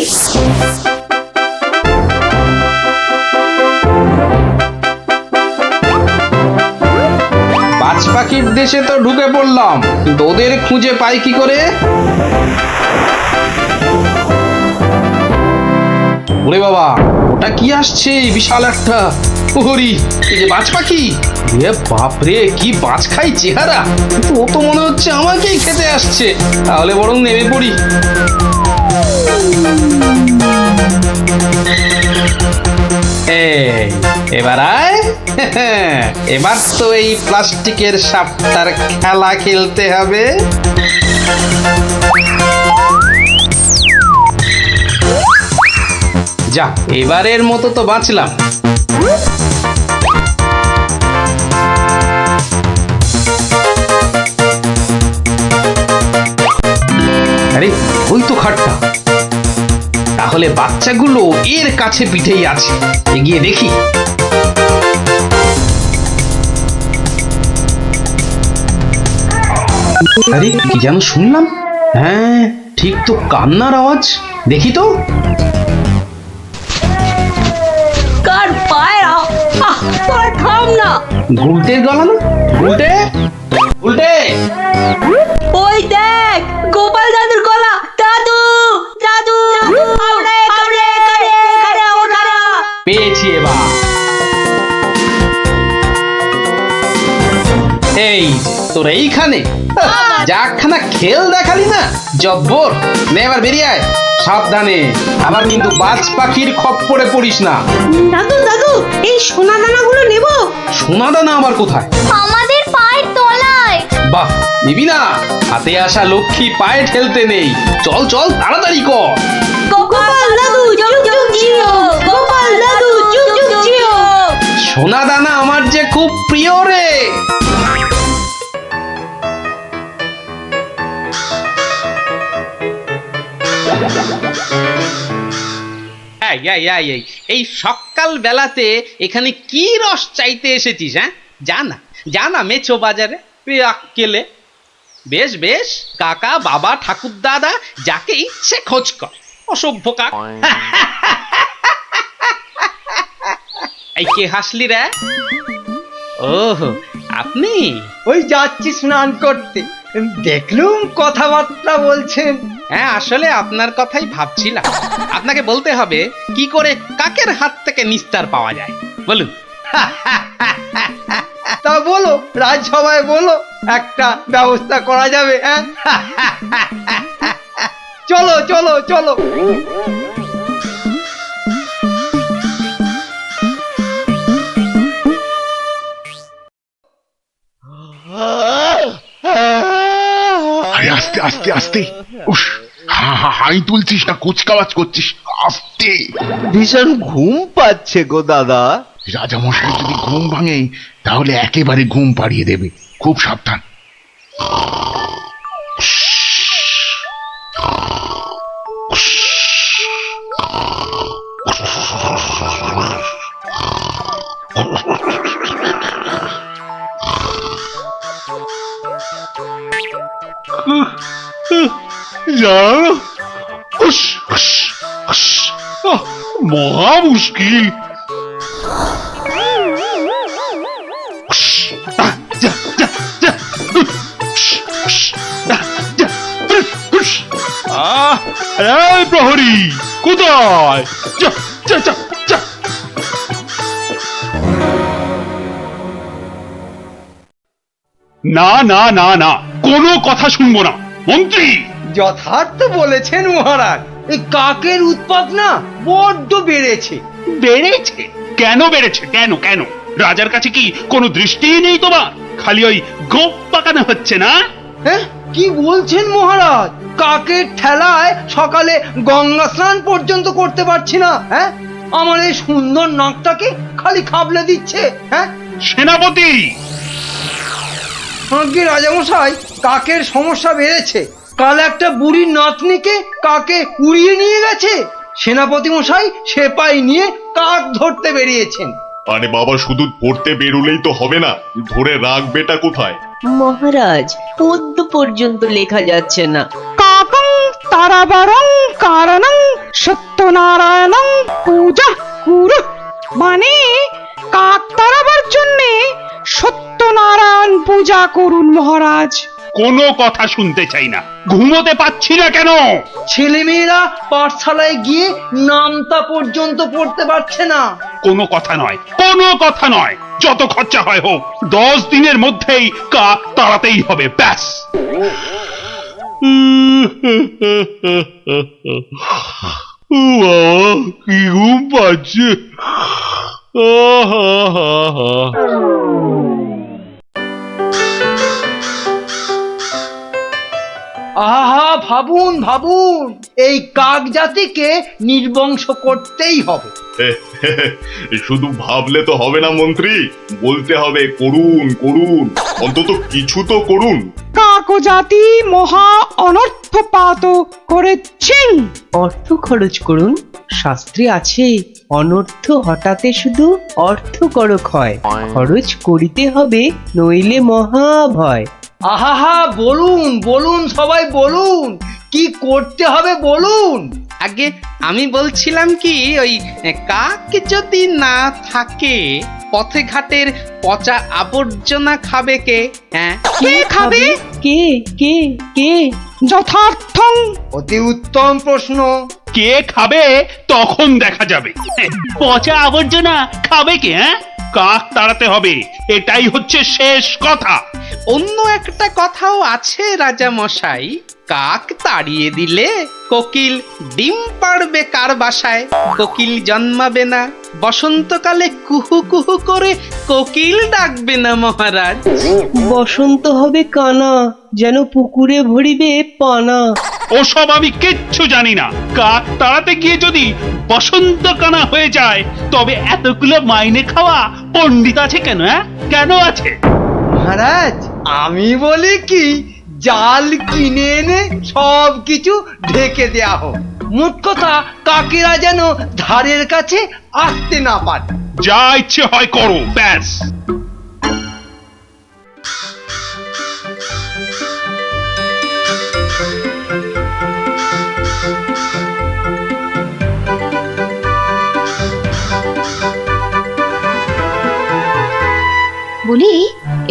বাজ পাখির দেশে তো ঢুকে পড়লাম, কিন্তু ওদের খুঁজে পাই কি করে? ওরে বাবা, ওটা কি আসছে? বিশাল একটা ওহরি, এই যে বাজ পাখি। এ বাপরে, কি বাজ খাই চেহারা! কিন্তু ও তো মনে হচ্ছে আমাকেই খেতে আসছে। তাহলে বরং নেমে পড়ি। এবার আয়। এবার তো এই প্লাস্টিকের সাপটার খেলা খেলতে হবে। যা, এবারের মতো তো বাঁচলাম। আরে, ওই তো খাটটা। তাহলে বাচ্চাগুলো এর কাছে পিঠেই আছে। এগিয়ে দেখি। আরে, কি যেন শুনলাম? হ্যাঁ, ঠিক তো কান্নার আওয়াজ। দেখি তো। কার পায়রা? তোর থাম না। গুলটের গলা না? গুলটে, গুলটে। ওই দেখ, গোপাল দাদুর গলা। দাদু, দাদু, আমরা এখানে, এখানে, ওখানে। পেয়েছি এবার। এই তোর এইখানে যাখানা খেল দেখালি না, জব্বর। নে এবার বেরিয়ে আয় সাবধানে। আবার কিন্তু বাজ পাখির খপ্পরে পড়িস না। দাদু, দাদু, এই সোনা দানাগুলো নেব। সোনা দানা আবার কোথায়? আমাদের পায়ের তলায়। বাহ, নিবি না? হাতে আসা লক্ষ্মী পায়ে ঠেলতে নেই। চল চল, তাড়াতাড়ি কর। গোপাল দাদু, যুগ যুগ জিও। গোপাল দাদু, যুগ যুগ জিও। সোনা দানা আমার যে খুব প্রিয় রে। এই সকাল বেলাতে এখানে কি রস চাইতে এসেছিস? হ্যাঁ, জানা জানা মেছো বাজারে আক্কেলে। বেশ বেশ, কাকা বাবা ঠাকুর দাদা যাকে ইচ্ছে খোঁজ কর। অসভ্য কাক। এই কে হাসলি রে? ওহ, আপনি? ওই যাচ্ছি স্নান করতে, দেখলুম কথাবার্তা বলছেন। হ্যাঁ, আসলে আপনার কথাই ভাবছিলাম। আপনাকে বলতে হবে কি করে কাকের হাত থেকে নিস্তার পাওয়া যায়, বলুন। তা বলো, রাজসভায় বলো, একটা ব্যবস্থা করা যাবে। হ্যাঁ, চলো চলো চলো। আরে আস্তে আস্তে আস্তে। উস, হাই তুলছিস না কুচকাওয়াজ করছিস? আস্তে। ভীষণ ঘুম পাচ্ছে গো দাদা। রাজামশাই যদি ঘুম ভাঙে তাহলে একেবারে ঘুম পাড়িয়ে দেবে। খুব সাবধান। মহা মুশকিল। প্রহরী কোথায়? না না না না, কোনো কথা শুনবো না মন্ত্রী। যথার্থ বলেছেন মহারাজ, এই কাকের উৎপাত না বড্ড বেড়েছে। বেড়েছে? কেন বেড়েছে? কেন কেন? রাজার কাছে কি কোনো দৃষ্টিই নেই তোমার? খালি ওই গোপ পাকানো হচ্ছে না? হ্যাঁ, কি বলছেন মহারাজ? কাকের ঠেলায় সকালে গঙ্গা স্নান পর্যন্ত করতে পারছি না। হ্যাঁ, আমার এই সুন্দর নাকটাকে খালি খাবলে দিচ্ছে। হ্যাঁ সেনাপতি! আগে রাজামশাই, কাকের সমস্যা বেড়েছে। কাল একটা বুড়ির নাতনিকে কাকে উড়িয়ে নিয়ে গেছে। সেনাপতি মশাই সেপাই নিয়ে কাক ধরতে বেরিয়েছেন। আরে বাবা, শুধু পড়তে বেরোলেই তো হবে না, ধরে রাখবেটা কোথায়? মহারাজ, পদ্য পর্যন্ত লেখা যাচ্ছে না। কাকং তারাবারং কারণং সত্যনারায়ণং পূজা কুরু, মানে কাক তাড়াবার জন্যে সত্যনারায়ণ পূজা করুন মহারাজ। কোনো কথা শুনতে চাই না। ঘুমোতে পাচ্ছি না কেন? ছেলেমেয়েরা পাঠশালায় গিয়ে নামতা পর্যন্ত পড়তে পারছে না। কোনো কথা নয়, কোনো কথা নয়। যত খরচা হয় হোক, 10 দিনের মধ্যেই কাক তাড়াতেই হবে, ব্যাস। কি ঘুম পাচ্ছে। আহা, ভাবুন ভাবুন, এই কাক জাতিকে নির্বংশ করতেই হবে। শুধু ভাবলে তো হবে না মন্ত্রী, বলতে হবে করুন করুন, অন্তত কিছু তো করুন। কাক জাতি মহা অনর্থপাত করেছেন। অর্থ খরচ করুন। শাস্ত্রে আছে, অনর্থ হঠাতে শুধু অর্থ করক হয়। খরচ করিতে হবে, নইলে মহাভয়। আহা, বলুন বলুন, সবাই বলুন, কি করতে হবে বলুন। আগে আমি বলছিলাম কি, ওই কাক যদি না থাকে, পথে ঘাটের পচা আবর্জনা খাবে কে? হ্যাঁ, কে খাবে? কে কে কে? যথার্থং। অতি উত্তম প্রশ্ন। কে খাবে তখন দেখা যাবে। পচা আবর্জনা খাবে কে? হ্যাঁ, কাক তাড়াতে হবে, এটাই হচ্ছে শেষ কথা। অন্য একটা কথাও আছে রাজা মশাই, কাক তাড়িয়ে দিলে কোকিল ডিম পাড়বে কার বাসায়? কোকিল জন্মাবে না, বসন্তকালে কুহু কুহু করে কোকিল ডাকবে না মহারাজ। বসন্ত হবে কানা, যেন পুকুরে ভরিবে পানা। ওসব আমি কিচ্ছু জানি না। কাক তাড়াতে গিয়ে যদি বসন্ত কানা হয়ে যায়, তবে এতগুলো মাইনে খাওয়া পণ্ডিত আছে কেন? হ্যাঁ, কেন আছে? মহারাজ, আমি বলি কি, জাল কিনে এনে সব কিছু ঢেকে দেয়া হোক। মোট কথা, কাকেরা যেন ধারের কাছে আসতে না পারে। যা ইচ্ছে হয় করো, ব্যাস। বলি,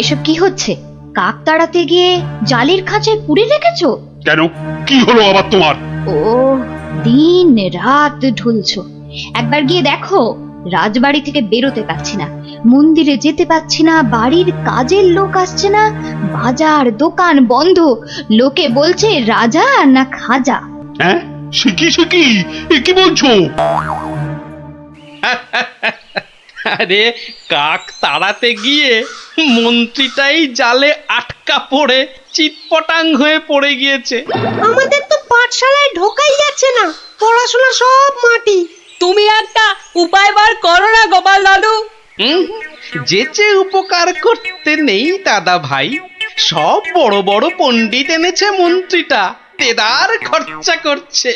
এসব কি হচ্ছে? কাক তাড়াতে গিয়ে জালির খাঁচায় পুরে রেখেছো? কেন, কি হলো আবার তোমার? ও, দিন রাত ঢুলছো। একবার গিয়ে দেখো, রাজবাড়ি থেকে বেরোতে পারছি না, মন্দিরে যেতে পারছি না, বাড়ির কাজের লোক আসছে না, বাজার দোকান বন্ধ, লোকে বলছে রাজা না খাজা। হ্যাঁ, শিখি এ কি বলছো? আরে, কাক তাড়াতে গিয়ে মন্ত্রীটাই জালে আটকা পড়ে চিটপটাং হয়ে পড়ে গিয়েছে। আমাদের তো পাঠশালায় ঢোকাই যাচ্ছে না, পড়াশোনা সব মাটি। তুমি একটা উপায় বার করো না গোপাল দাদু। যেচে উপকার করতে নেই দাদা ভাই, সব বড় বড় পণ্ডিত এনেছে মন্ত্রীটা, তেদার খরচা করছে।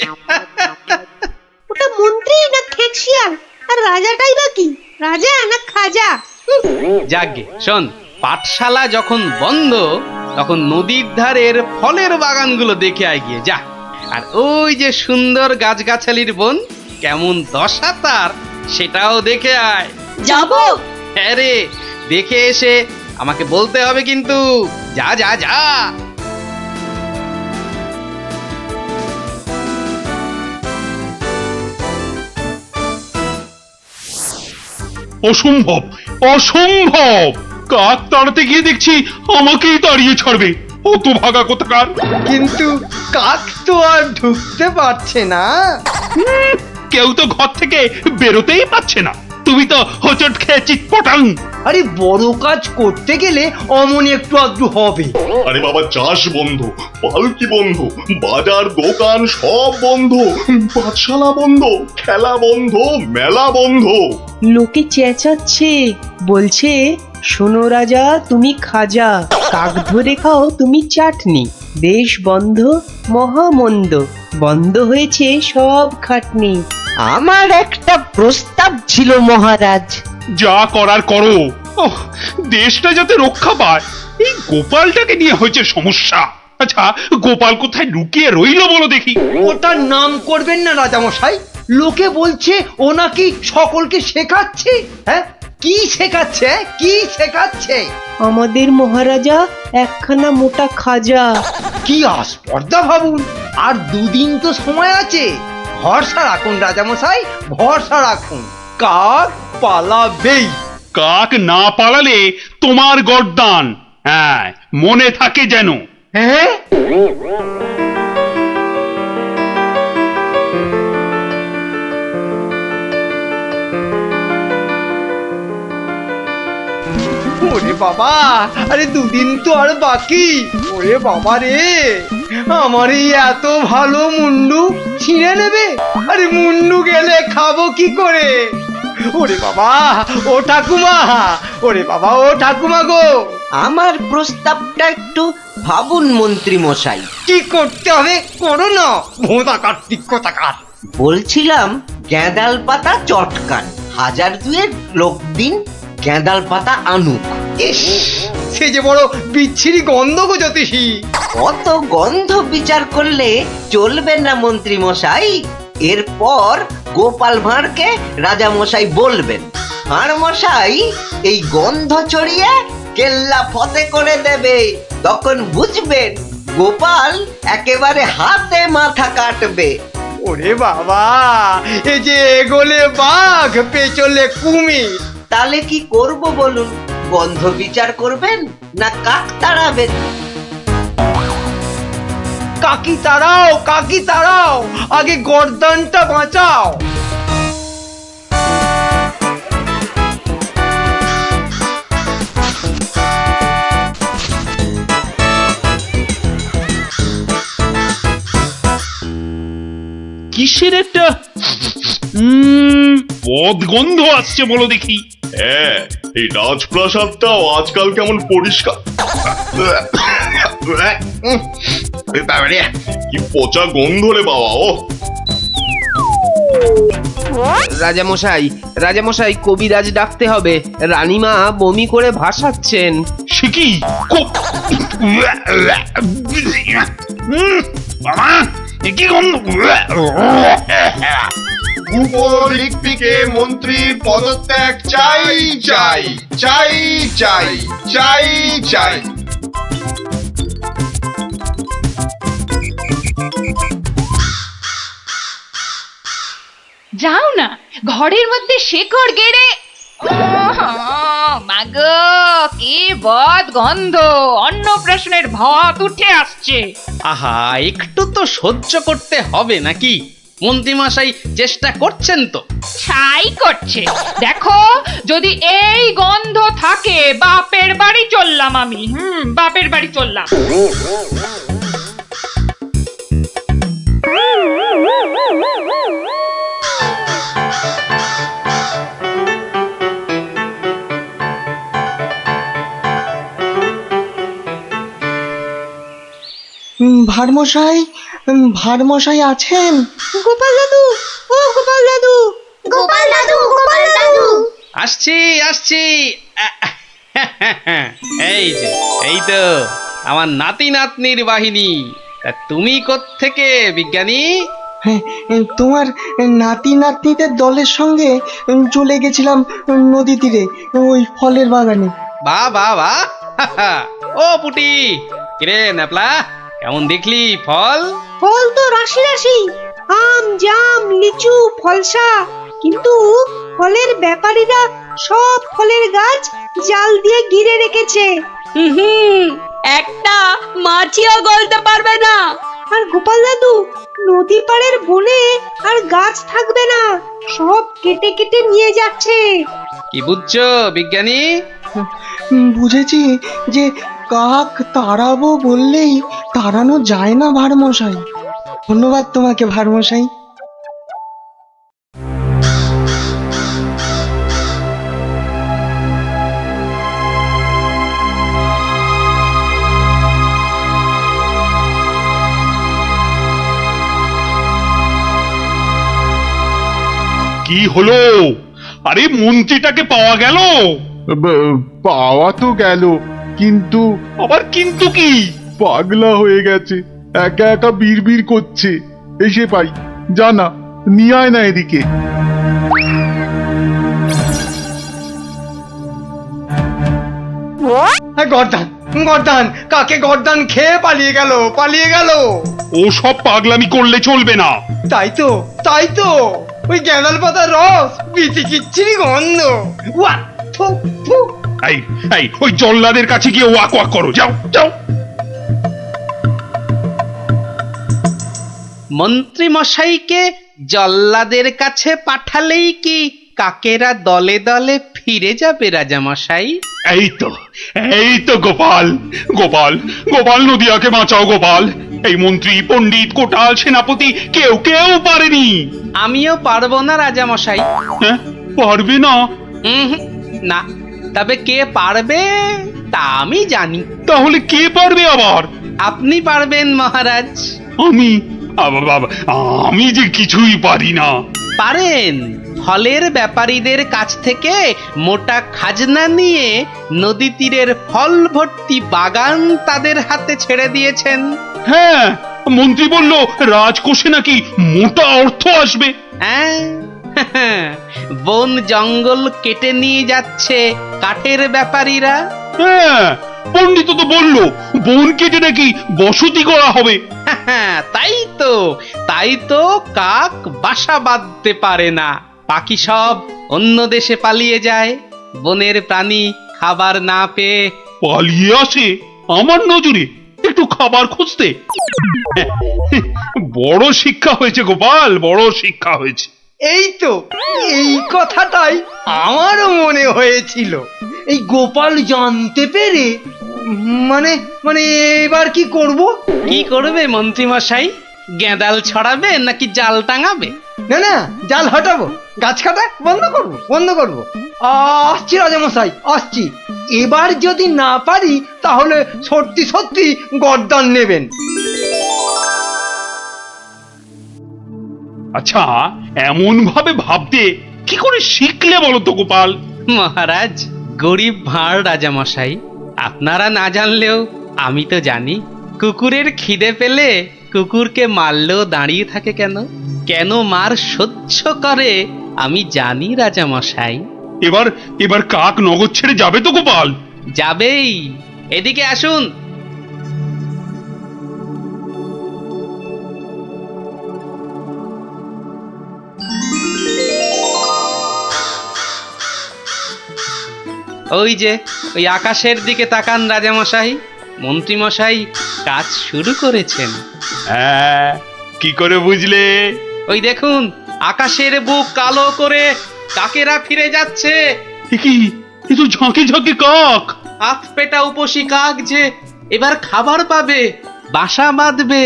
ওটা মন্ত্রী না খেকশিয়াল? আর রাজাটাই বা কি, রাজা না খাজা? যাগে শোন, পাঠশালা যখন বন্ধ, তখন নদীর ধারের ফলের বাগানগুলো দেখে আয় গিয়ে যা। আর ওই যে সুন্দর গাছগাছালির বন, কেমন দশা তার, সেটাও দেখে আয়। যাবো? হ্যাঁ রে, দেখে এসে আমাকে বলতে হবে কিন্তু। যা যা যা। অসম্ভব, অসম্ভব! কাক তাড়াতে গিয়ে দেখছি আমাকেই তাড়িয়ে ছাড়বে, অত ভাগা কোথাকার। কিন্তু কাক তো আর ঢুকতে পারছে না। কেউ তো ঘর থেকে বেরোতেই পারছে না, তুমি তো হোঁচট খেয়ে চিৎপটাং। আরে বড় কাজ করতে গেলে অমন একটু আধটু হবে। আরে বাবা, চাষ বন্ধ, পালকি বন্ধ, বাজার দোকান সব বন্ধ, পাঠশালা বন্ধ, খেলা বন্ধ, মেলা বন্ধ। লোকে চেঁচাচ্ছে, বলছে শোনো রাজা তুমি খাজা, কাক ধরে খাও তুমি চাটনি, দেশ বন্ধ মহামন্দ, বন্ধ হয়েছে সব খাটনি। আমার একটা প্রস্তাব ছিল মহারাজ। যা করার করো, ওহ, দেশটা যাতে রক্ষা পায়। এই গোপালটাকে নিয়ে হয়েছে সমস্যা। আচ্ছা, গোপাল কোথায় লুকিয়ে রইলো বলো দেখি। ওটার নাম করবেন না রাজামশাই। লোকে বলছে ও নাকি সকলকে শেখাচ্ছে। হ্যাঁ, কি শেখাচ্ছে? কি শেখাচ্ছে? আমাদের মহারাজা একখানা মোটা খাজা। কি আস্পর্ধা ভাবুন। আর দুদিন তো সময় আছে। ভরসা রাখুন রাজামশাই, ভরসা রাখুন। কাক পালাবেই। কাক না পালালে তোমার গর্দান, হ্যাঁ, মনে থাকে যেন। হ্যাঁ, ওরে বাবা, আরে দুদিন তো আর বাকি। ওরে বাবা রে, আমার এই এত ভালো মুন্ডু ছিঁড়ে নেবে। আরে মুন্ডু গেলে খাবো কি করে? ওরে বাবা, ও ঠাকুমা, ওরে বাবা, ও ঠাকুমা গো। আমার প্রস্তাবটা একটু ভাবুন মন্ত্রী মশাই। কি করতে হবে করো না, ভোঁতা কার্তিক কোথাকার। বলছিলাম গ্যাঁদাল পাতা চটকান, 1000 লোক দিন গ্যাঁদাল পাতা আনুক। ইস, সে যে বড় বিচ্ছিরি গন্ধ গো জ্যোতিষী। অত গন্ধ বিচার করলে চলবে না মন্ত্রী মশাই। এরপর গোপাল ভাঁড়কে রাজা মশাই বলবেন, ভাঁড় মশাই এই গন্ধ ছড়িয়ে কেল্লা ফতে করে দেবে। তখন বুঝবেন গোপাল একেবারে হাতে মাথা কাটবে। ওরে বাবা, এ যে এগোলে বাঘ পেছলে কুমির। তাহলে কি করব বলুন? গন্ধ বিচার করবেন না কাক তাড়াবেন? কাকি তাড়াও, কাকি তাড়াও, আগে গর্দানটা বাঁচাও। কিসের একটা বদগন্ধ আসছে বলো দেখি। হ্যাঁ, এই রাজপ্রাসাদটাও আজকাল কেমন পরিষ্কার। কি পচা গন্ধ রে বাবা। ও রাজামশাই, রাজামশাই, কবিরাজ ডাকতে হবে, রানীমা বমি করে ভাসাচ্ছেন। সে কি? বাবা, এ কি গন্ধ? উপরিক্তিকে মন্ত্রীর পদত্যাগ চাই চাই চাই চাই চাই চাই। যাও না, ঘরের মধ্যে শেকড় গেড়ে। মাগো, কি বদ গন্ধ! অন্নপ্রাশনের ভাত উঠে আসছে। আহা, একটু তো সহ্য করতে হবে নাকি? মন্ত্রীমশাই চেষ্টা করছেন তো। ছাই করছে। দেখো, যদি এই গন্ধ থাকে, বাপের বাড়ি চললাম আমি। বাপের বাড়ি চললাম। ভারমশাই, ভারমশাই আছেন? গোপাল দাদু, ও গোপাল দাদু, গোপাল দাদু, গোপাল দাদু। আসছি আসছি। এই যে, এই তো আমার নাতি নাতনির বাহিনী। তা তুমি কোত্থেকে বিজ্ঞানী? হ্যাঁ, তোমার নাতি নাতনিদের দলের সঙ্গে চলে গেছিলাম নদী তীরে, ওই ফলের বাগানে। বাহ বাহ বাহ। ও পুটি, কিরে ন্যাপলা, কেমন দেখলি ফল? ফল তো রাশি রাশি, আম, জাম, লিচু, ফলসা, কিন্তু ফলের ব্যাপারীরা সব ফলের গাছ জাল দিয়ে ঘিরে রেখেছে। একটা মাছিও গলতে পারবে না। আর গোপাল দাদু, নদী পাড়ের বনে আর গাছ থাকবে না, সব কেটে কেটে নিয়ে যাচ্ছে। কি বুঝছো বিজ্ঞানী? বুঝেছি যে কাক তাড়াবো বললেই তাড়ানো যায় না ভারমশাই। ধন্যবাদ তোমাকে ভারমশাই। কি হলো? আরে মন্ত্রীটাকে পাওয়া গেল? পাওয়া তো গেল, কিন্তু আবার কিন্তু কি? পাগলা হয়ে গেছে, একা একা বিড়বিড় করছে। এসে পাই, জানা নিয়ে আয় না এদিকে। গর্দান গর্দান, কাকে গর্দান খেয়ে পালিয়ে গেল। ও সব পাগলামি করলে চলবে না। তাই তো ওই গ্যাঁদাল পাতার রস, বিচিকিচ্ছিরি গন্ধ। ওয়া, ফু, ফু। এই এই ওই জল্লাদের কাছে গিয়ে ওয়াক ওয়াক করো, যাও যাও। মন্ত্রী মশাইকে জল্লাদের কাছে পাঠালেই কি কাকেরা দলে দলে ফিরে যাবে রাজামশাই? এই তো গোপাল, গোপাল, গোপাল নদিয়াকে বাঁচাও গোপাল। এই মন্ত্রী, পণ্ডিত, কোটাল, সেনাপতি কেউ পারেনি। আমিও পারবো না রাজামশাই। হ্যাঁ, পারবে না? না, তবে কে পারবে তা আমি জানি। তাহলে কে পারবে আবার? আপনি পারবেন মহারাজ। আমি যে কিছুই পারি না। পারেন। ফলের ব্যাপারীদের কাছ থেকে মোটা খাজনা নিয়ে নদী তীরের ফল ভর্তি বাগান তাদের হাতে ছেড়ে দিয়েছেন। হ্যাঁ, মন্ত্রী বলল রাজকোষে নাকি মোটা অর্থ আসবে। হ্যাঁ, বন জঙ্গল কেটে নিয়ে যাচ্ছে কাঠের ব্যাপারীরা। হ্যাঁ, পণ্ডিত তো বলল বন কেটে নাকি বসতি করা হবে। তাই তো কাক বাসা বাঁধতে পারে না, পাখি সব অন্য দেশে পালিয়ে যায়। বনের প্রাণী খাবার না পেয়ে পালিয়ে আসে আমার নজরে একটু খাবার খুঁজতে। বড় শিক্ষা হয়েছে গোপাল, বড় শিক্ষা হয়েছে। এই কথাটাই আমারও মনে হয়েছিল। এই গোপাল জানতে পেরে মানে এবার কি করবে মন্ত্রী মশাই? গেঁদাল ছড়াবে নাকি জাল টাঙাবে? না, জাল হটাবো, গাছ কাটা বন্ধ করবো। আসছি রাজামশাই, আসছি। এবার যদি না পারি তাহলে সত্যি গর্দান নেবেন। আচ্ছা, এমন ভাবে ভাবতে কি করে শিখলে বলো তো গোপাল? মহারাজ, গরিব ভাঁড় রাজামশাই, আপনারা না জানলেও আমি তো জানি। কুকুরের খিদে পেলে কুকুরকে মারলেও দাঁড়িয়ে থাকে কেন মার সহ্য করে আমি জানি রাজামশাই। এবার কাক নগর ছেড়ে যাবে তো গোপাল? যাবেই। এদিকে আসুন। ওই যে ওই আকাশের দিকে তাকান রাজামশাই, মন্ত্রী মশাই কাজ শুরু করেছেন। হ্যাঁ, কি করে বুঝলে? ওই দেখুন, আকাশের বুক কালো করে কাকেরা ফিরে যাচ্ছে। কি তো ঝাঁকে ঝাঁকে কাক। আত পেটা উপসী কাক যে এবার খাবার পাবে, বাসা বাঁধবে।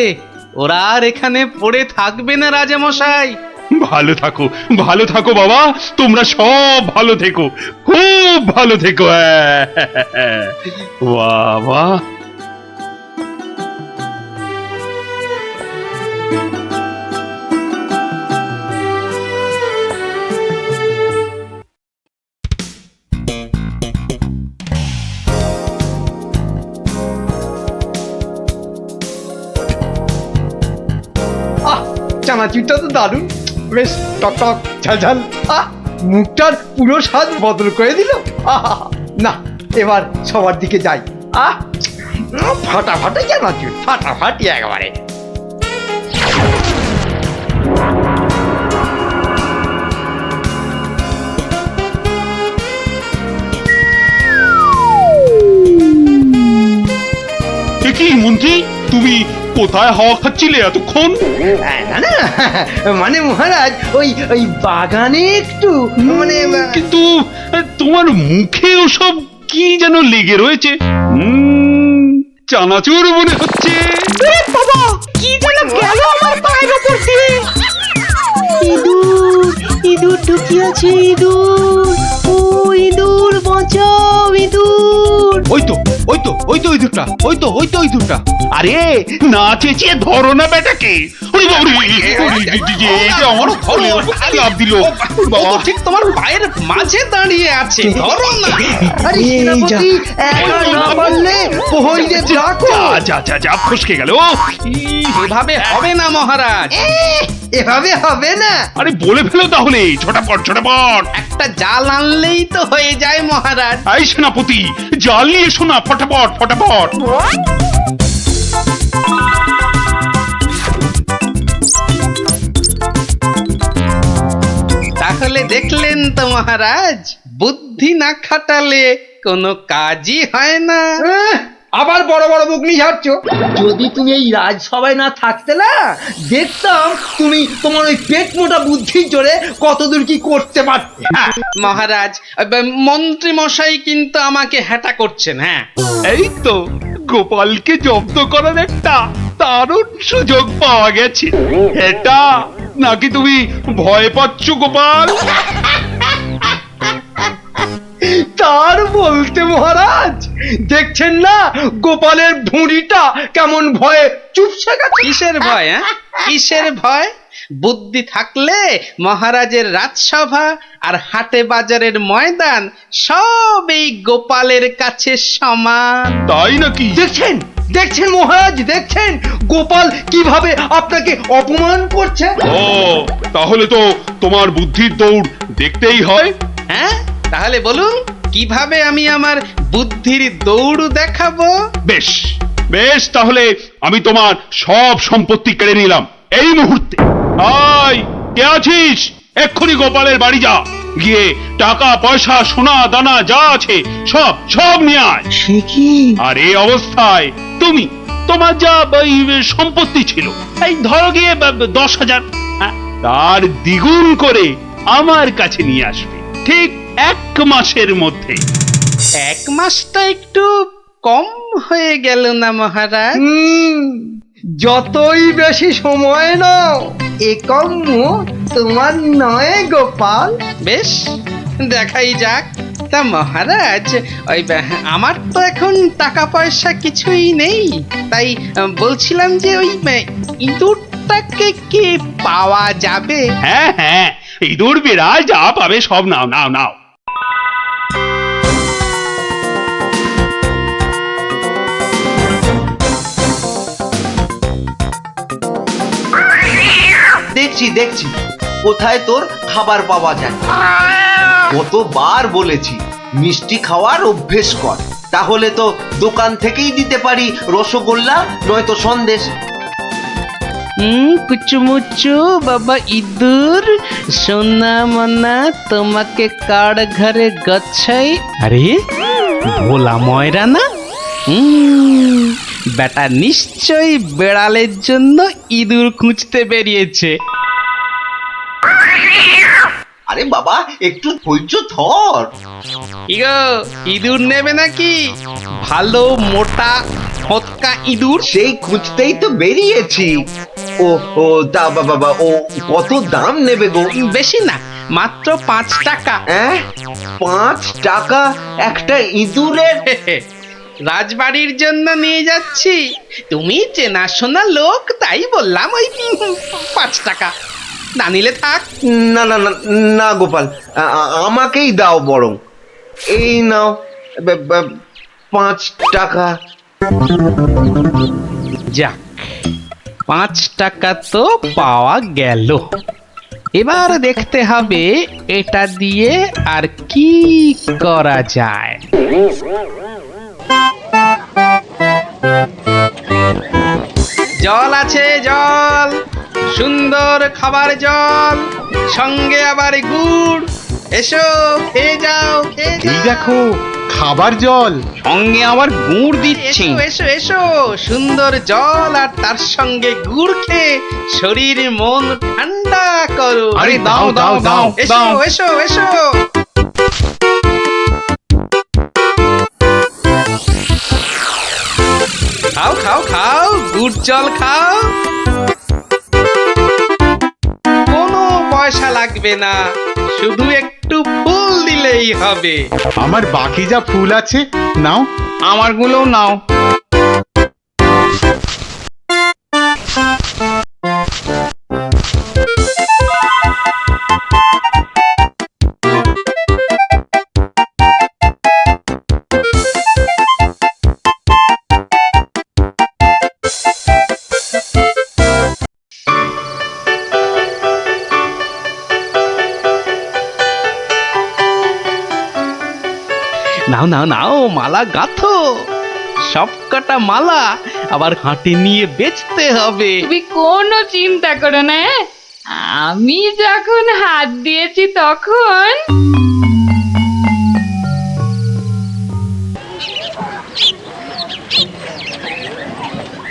ওরা আর এখানে পড়ে থাকবে না রাজামশাই। ভালো থাকো বাবা, তোমরা সব ভালো থেকো, খুব ভালো থেকো। বাবা, চানাচুরটা তো দারুণ, বেশ টক ঝালঝাল। মুখটার পুরো স্বাদ বদল করে দিল। না, এবার সবার দিকে যাই। ফাটাফাটি চানাচুর, ফাটাফাটি একেবারে। মন্ত্রী তুমি কোথায় হাওয়া খাচ্ছিলে এতক্ষণ? না না, মানে মহারাজ ওই ওই বাগানে একটু মানে কিন্তু তোমার মুখে ওসব কি যেন লেগে রয়েছে। চানাচুর মনে হচ্ছে। বাবা কি যেন গেল আমার পায়ের উপর দিয়ে। ইঁদুর ইঁদুর ঢুকিয়াছে, ইঁদুর, ও ইঁদুর বাঁচাও, ইঁদুর। ওই তো ইঁদুরটা, ওই তো ইঁদুরটা। আরে না চেঁচিয়ে ধরো না বেটাকে। ওরে বাবা রে, এই যে আমার ফলের উপর লাফ দিল। ও তো ঠিক তোমার পায়ের মাঝে দাঁড়িয়ে আছে, ধরো না। আরে সেনাপতি একা না পারলে প্রহরীদের ডাকো। যা ফসকে গেল। এভাবে হবে না মহারাজ, এভাবে হবে না। আরে বলে ফেলো তাহলে, ছোটাপট। একটা জাল আনলেই তো হয়ে যায় মহারাজ। এই সেনাপতি, জাল নিয়ে এসো না, ফটাফট। তাহলে দেখলেন তো মহারাজ, বুদ্ধি না খাটালে কোনো কাজই হয় না। আবার বড় বড় মুখনি ঝাড়ছ। যদি তুমি এই রাজসভায় না থাকতে না, দেখতাম তুমি তোমার ওই পেট মোটা বুদ্ধির জোরে কতদূর কি করতে পারতে। মহারাজ, মন্ত্রী মশাই কিন্তু আমাকে হ্যাটা করছেন। হ্যাঁ, এই তো গোপালকে জব্দ করার একটা দারুণ সুযোগ পাওয়া গেছে। এটা নাকি তুমি ভয় পাচ্ছ গোপাল? তার বলতে মহারাজ, দেখছেন না গোপালের ভুঁড়িটা কেমন ভয়ে চুপসে গেছে। কিসের ভয়? কিসের ভয়? বুদ্ধি থাকলে মহারাজের রাজসভা আর হাটে বাজারের ময়দান সব এই গোপালের কাছে সমান। তাই নাকি? দেখছেন মহারাজ, দেখছেন গোপাল কিভাবে আপনাকে অপমান করছে। ও তাহলে তো তোমার বুদ্ধির দৌড় দেখতেই হয়। হ্যাঁ, তাহলে বলুন কিভাবে আমি আমার বুদ্ধির দৌড় দেখাবো? বেশ, তাহলে আমি তোমার সব সম্পত্তি কেড়ে নিলাম এই মুহূর্তে। আয়, কে আছিস? এক্ষুনি গোপালের বাড়ি যা, গিয়ে টাকা পয়সা সোনা দানা যা আছে সব নিয়ে আয়। সে কি? আর এই অবস্থায় তোমার যা সম্পত্তি ছিল, এই ধরো গিয়ে 10,000, তার দ্বিগুণ করে আমার কাছে নিয়ে আসবে ঠিক 1 মাসের মধ্যে। 1 মাসটা একটু কম হয়ে গেল না মহারাজ? যতই বেশি সময় নাও, এ কম্য তোমার নয় গোপাল। বেশ, দেখাই যাক। তা মহারাজ, ওই আমার তো এখন টাকা পয়সা কিছুই নেই, তাই বলছিলাম যে ওই ইঁদুরটাকে কি পাওয়া যাবে? হ্যাঁ, ইঁদুর বিড়াল যা পাবে সব নাও। দেখছি কোথায় তোর খাবার পাওয়া যায়। কতবার বলেছি মিষ্টি খাওয়ার অভ্যেস কর, তাহলে তো দোকান থেকেই দিতে পারি রসগোল্লা নয়তো সন্দেশ। কুচুমুচু বাবা ইঁদুর, সোনা মনা তোমাকে কার ঘরে গচ্ছাই। আরে ভোলা ময়রা না? বেটা নিশ্চয়ই বেড়ালের জন্য ইঁদুর খুঁজতে বেরিয়েছে। আরে বাবা, একটু ধৈর্য ধর। ইগো, ইঁদুর নেবে নাকি? ভালো মোটা ফটকা ইঁদুর। সেই খুঁজতেই তো বেরিয়েছি। ও তা বাবা, ও কত দাম নেবে গো? বেশি না, মাত্র 5 টাকা। 5 টাকা একটা ইঁদুরের? রাজবাড়ির জন্য নিয়ে যাচ্ছি, তুমি চেনাশোনা লোক, তাই বললাম ওই 5 টাকা। না নিলে থাক। না গোপাল, আমাকেই দাও বরং। এই নাও 5 টাকা। যাক, 5 টাকা তো পাওয়া গেল। এবার দেখতে হবে এটা দিয়ে আর কি করা যায়। জল আছে, জল, সুন্দর খাবার জল, সঙ্গে আবার গুড়। এসো খেয়ে যাও খেয়ে যাও। এই দেখো খাবার জল, সঙ্গে আবার গুড় দিচ্ছি। এসো এসো এসো, সুন্দর জল আর তার সঙ্গে গুড় খেয়ে শরীর মন ঠান্ডা করো। আরে দাও দাও দাও এসো দাও। এসো এসো। খাও খাও খাও, গুড় জল খাও। কোনো পয়সা লাগবে না, শুধু একটু ফুল দিলেই হবে। আমার বাকি যা ফুল আছে নাও। আমারগুলোও নাও। নাও নাও নাও, মালা গাঁথো। সব কটা মালা আবার হাটে নিয়ে বেচতে হবে। তুমি কোনো চিন্তা করো না, হ্যাঁ? আমি যখন হাত দিয়েছি তখন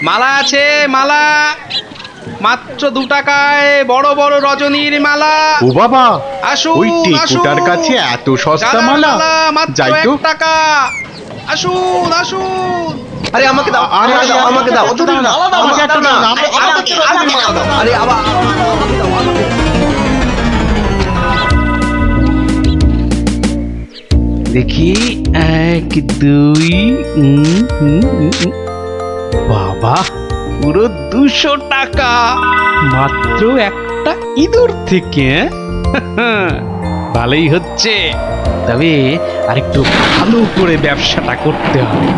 মালা আছে মালা, মাত্র 2 টাকায় বড় বড় রজনীর মালা। ও বাবা, আসুন ওই টেকুটার কাছে এত সস্তা মালা? মাত্র যাই তো। 1 টাকা। আসুন আসুন। আরে আমাকে দাও, আরে, আমাকে দাও, আমাকে দাও। আমাকে দাও না, আমাকে একটা দাও না, আরে আবার আমাকে দাও, আমাকে। দেখি 1 2 বাবা, পুরো 200 টাকা মাত্র একটা ইঁদুর থেকে। ভালোই হচ্ছে, তবে আরেকটু ভালো করে ব্যবসাটা করতে হবে।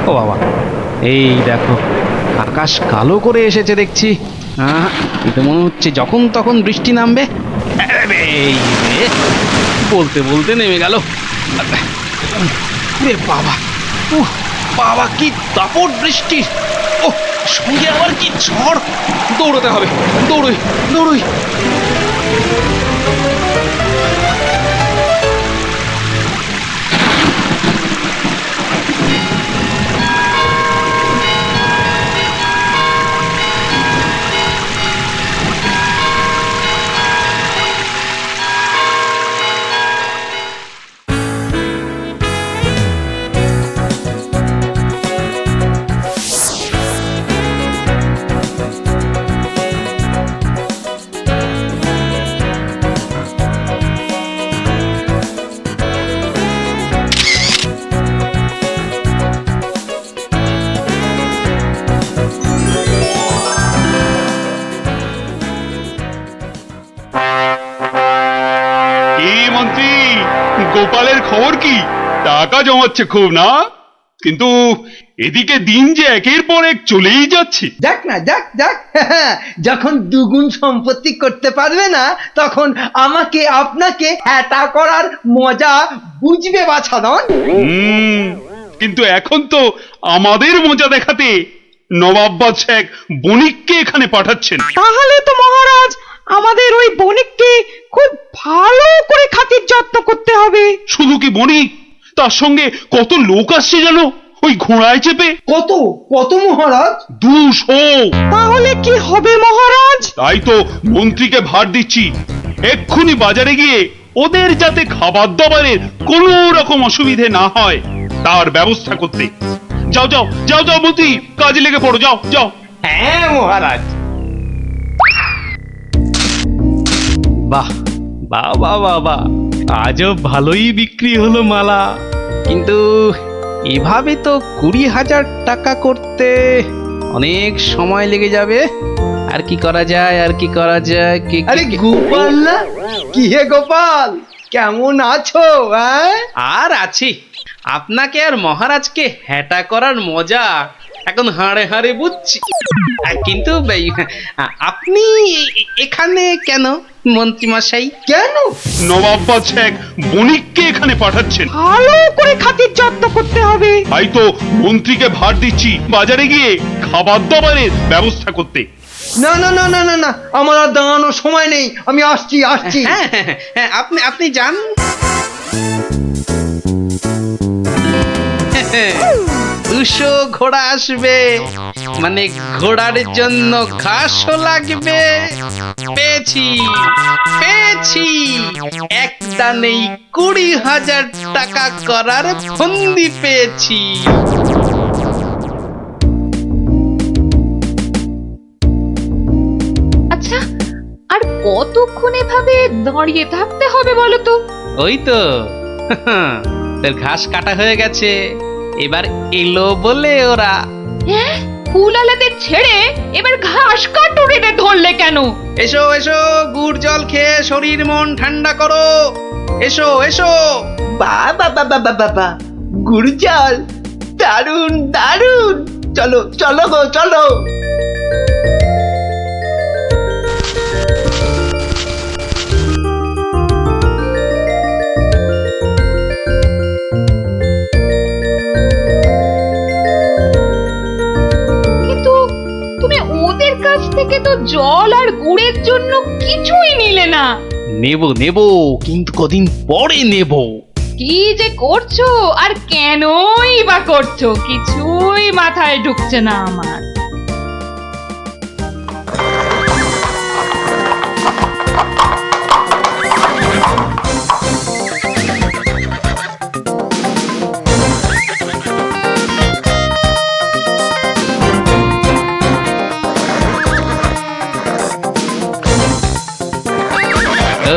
ও বাবা, এই দেখো আকাশ কালো করে এসেছে দেখছি। এটা মনে হচ্ছে যখন তখন বৃষ্টি নামবে। আরে, এই রে, বলতে বলতে নেমে গেল। রে বাবা, বাবা কি দাপট বৃষ্টি! ও সঙ্গে আবার কি ঝড়! দৌড়তে হবে, দৌড়ই দৌড়ই। মন্ত্রী, গোপালের খবর কি? টাকা জমাচ্ছে খুব না? কিন্তু এদিকে দিন যে একের পর এক চলেই যাচ্ছে। যাক না, যাক যাক। যখন দুগুণ সম্পত্তি করতে পারবে না, তখন আমাকে আপনাকে হ্যাটা করার মজা বুঝবে বাছাধন। কিন্তু এখন তো আমাদের মজা দেখাতে নবাব বাদশাহ এক বণিককে এখানে পাঠাচ্ছেন। তাহলে তো মহারাজ আমাদের ওই বণিককে খুব ভালো করে খাতির যত্ন করতে হবে। শুধু কি বণিক, তার সঙ্গে কত লোক আসছে জানো, ওই ঘোড়ায় চেপে। কত কত মহারাজ? 200। তাহলে কি হবে মহারাজ? তাই তো মন্ত্রীকে ভার দিচ্ছি, এক্ষুনি বাজারে গিয়ে ওদের যাতে খাবার দাবারের কোনো রকম অসুবিধে না হয় তার ব্যবস্থা করতে। যাও যাও যাও যাও মন্ত্রী, কাজে লেগে পড়ো, যাও যাও। হ্যাঁ মহারাজ। বাহ বাহ বাহ বাহ বাহ, আজও ভালোই বিক্রি হলো মালা। কিন্তু এভাবে তো 20,000 টাকা করতে অনেক সময় লেগে যাবে। আর কি করা যায়, আর কি করা যায়? আরে গোপাল না? কি হে গোপাল, কেমন আছো? আর আছি, আপনাকে আর মহারাজকে হ্যাটা করার মজা এখন হাড়ে হাড়ে বুঝছি। কিন্তু আপনি এখানে কেন মন্ত্রী মশাই? কেন? নবাব বাদশাহ এক বণিককে এখানে পাঠাচ্ছেন। ভালো করে খাতির যত্ন করতে হবে। তাই তো মন্ত্রীকে ভার দিচ্ছি বাজারে গিয়ে খাবার দাবারের ব্যবস্থা করতে। না না না না না না, আমার আর দাঁড়ানোর সময় নেই, আমি আসছি আসছি। হ্যাঁ হ্যাঁ, হ্যাঁ, আপনি যান। 200 ঘোড়া আসবে, মানে ঘোড়ার জন্য ঘাসও লাগবে। পেয়েছি পেয়েছি, এক দানেই 20,000 টাকা করার ফন্দি পেয়েছি। আচ্ছা, আর কতক্ষণ এভাবে দাঁড়িয়ে থাকতে হবে বলো তো? ওই তো তোর ঘাস কাটা হয়ে গেছে, এবার এলো বলে ওরা। হ্যাঁ, ফুলালাদের ছেড়ে এবার ঘাস কাটুরে ধরলে কেন? এসো এসো, গুড় জল খেয়ে শরীর মন ঠান্ডা করো। এসো এসো। বাবা বাবা বাবা, গুড় জল, দারুন দারুন। চলো চলো গো চলো। কিন্তু তুমি ওদের কাছ থেকে তো জল আর গুড়ের জন্য কিছুই নিলে না। নেব নেব, কিন্তু কদিন পরে নেব। কি যে করছো আর কেনই বা করছো, কিছুই মাথায় ঢুকছে না আমার।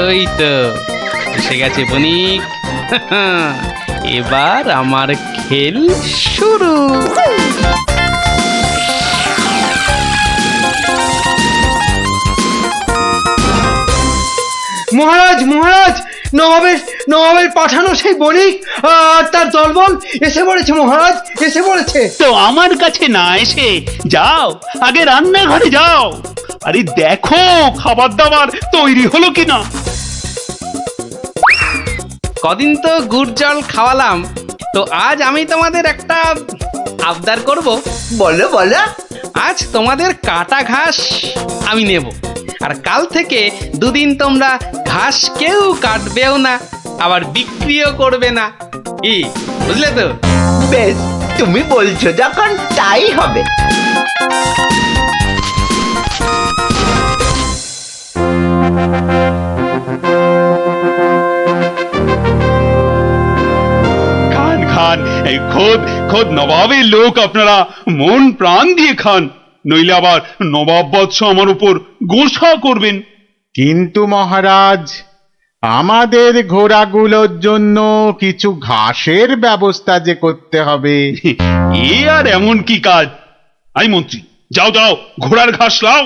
ওই তো এসে গেছে বণিক। এবার আমার খেল শুরু। মহারাজ মহারাজ, নবাবের পাঠানো সেই বণিক আর তার দলবল এসে পড়েছে মহারাজ, এসে পড়েছে। তো আমার কাছে না এসে যাও, আগে রান্নাঘরে যাও। আরে দেখো খাবার দাবার তৈরি হলো কিনা। কদিন তো গুড় জল খাওয়ালাম, তো আজ আমি তোমাদের একটা আবদার করব। বলো বলো। আজ তোমাদের কাটা ঘাস আমি নেব, আর কাল থেকে 2 দিন তোমরা ঘাস কেউ কাটবেও না, আবার বিক্রিও করবে না। কি বুঝলে তো? বেশ, তুমি বলছো যখন তাই হবে। খান খান, এই খোদ নবাবের লোক, আপনারা মন প্রাণ দিয়ে খান, নইলে আবার নবাব বৎস আমার উপর গোসা করবেন। কিন্তু মহারাজ, আমাদের ঘোড়াগুলোর জন্য কিছু ঘাসের ব্যবস্থা যে করতে হবে। এ আর এমন কি কাজ? আই মন্ত্রী, যাও যাও, ঘোড়ার ঘাস লাও।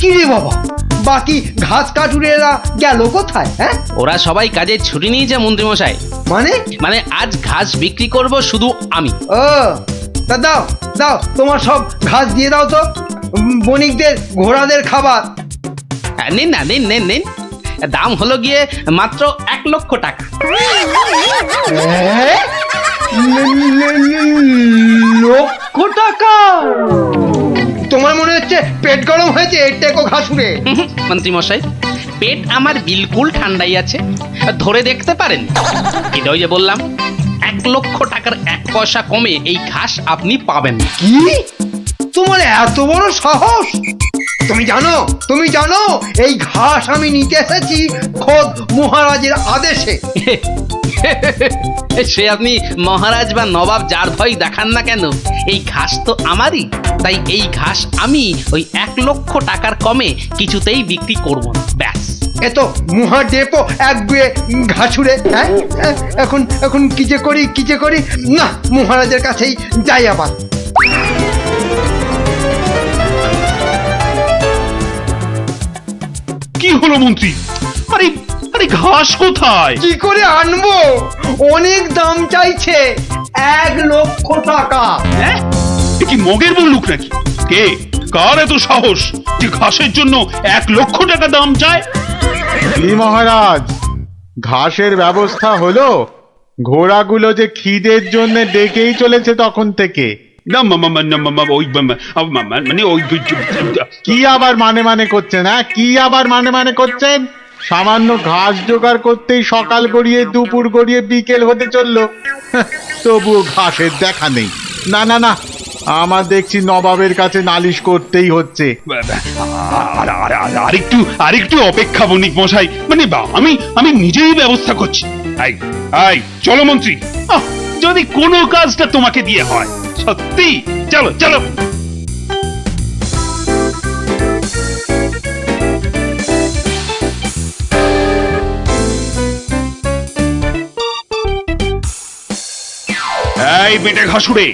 কি রে বাবা, বাকি ঘাস কাটুরেরা গেল কোথায়? হ্যাঁ, ওরা সবাই কাজের ছুটি নিয়েছে মন্ত্রী মশাই। মানে আজ ঘাস বিক্রি করব শুধু আমি। ও, তা দাও দাও, তোমার সব ঘাস দিয়ে দাও তো, বণিকদের ঘোড়াদের খাবার। নিন না, নিন নিন নিন, দাম হলো গিয়ে মাত্র 1 লক্ষ টাকা। লক্ষ টাকা? তোমার মনে হচ্ছে পেট গরম হয়েছে এর টেকো ঘাসুরে। মন্ত্রী মশাই, পেট আমার বিলকুল ঠান্ডাই আছে, ধরে দেখতে পারেন। এটা ওই যে বললাম, 1 লক্ষ টাকার 1 পয়সা কমে এই ঘাস আপনি পাবেন। কি? তোমার এত বড় সাহস? তুমি জানো এই ঘাস আমি নিতে এসেছি খোদ মহারাজের আদেশে। সে আপনি মহারাজ বা নবাব যার ভয় দেখান না কেন, এই ঘাস তো আমারই। তাই এই ঘাস আমি ওই 1 লক্ষ টাকার কমে কিছুতেই বিক্রি করব না, ব্যাস। এ তো মুহা ডেপো একগুয়ে ঘাসুরে। হ্যাঁ, এখন কি যে করি না, মহারাজের কাছেই যাই আবার। কি হলো মন্ত্রী? আরে আরে ঘাস কোথায়? কি করে আনবো? অনেক দাম চাইছে, 1,00,000 টাকা। হ্যাঁ এ কি মগের বললুক নাকি? কে কার এত সাহস যে ঘাসের জন্য 1,00,000 টাকা দাম চায়? কি মহারাজ, ঘাসের ব্যবস্থা হলো? ঘোড়াগুলো যে খিদের জন্য ডেকেই চলেছে তখন থেকে। না মানে ওই কি আবার মানে করছেন? হ্যাঁ, কি আবার মানে করছেন? সামান্য ঘাস জোগাড় করতেই সকাল গড়িয়ে দুপুর গড়িয়ে বিকেল হতে চললো, তবুও ঘাসের দেখা নেই। না না না, আমার দেখছি নবাবের কাছে নালিশ করতেই হচ্ছে। আরেকটু অপেক্ষা বণিক মশাই, মানে আমি নিজেই ব্যবস্থা করছি। আই চলো মন্ত্রী, যদি কোনো কাজটা তোমাকে দিয়ে হয়, সত্যি চলো চলো। এই বেটে ঘাসুড়ে,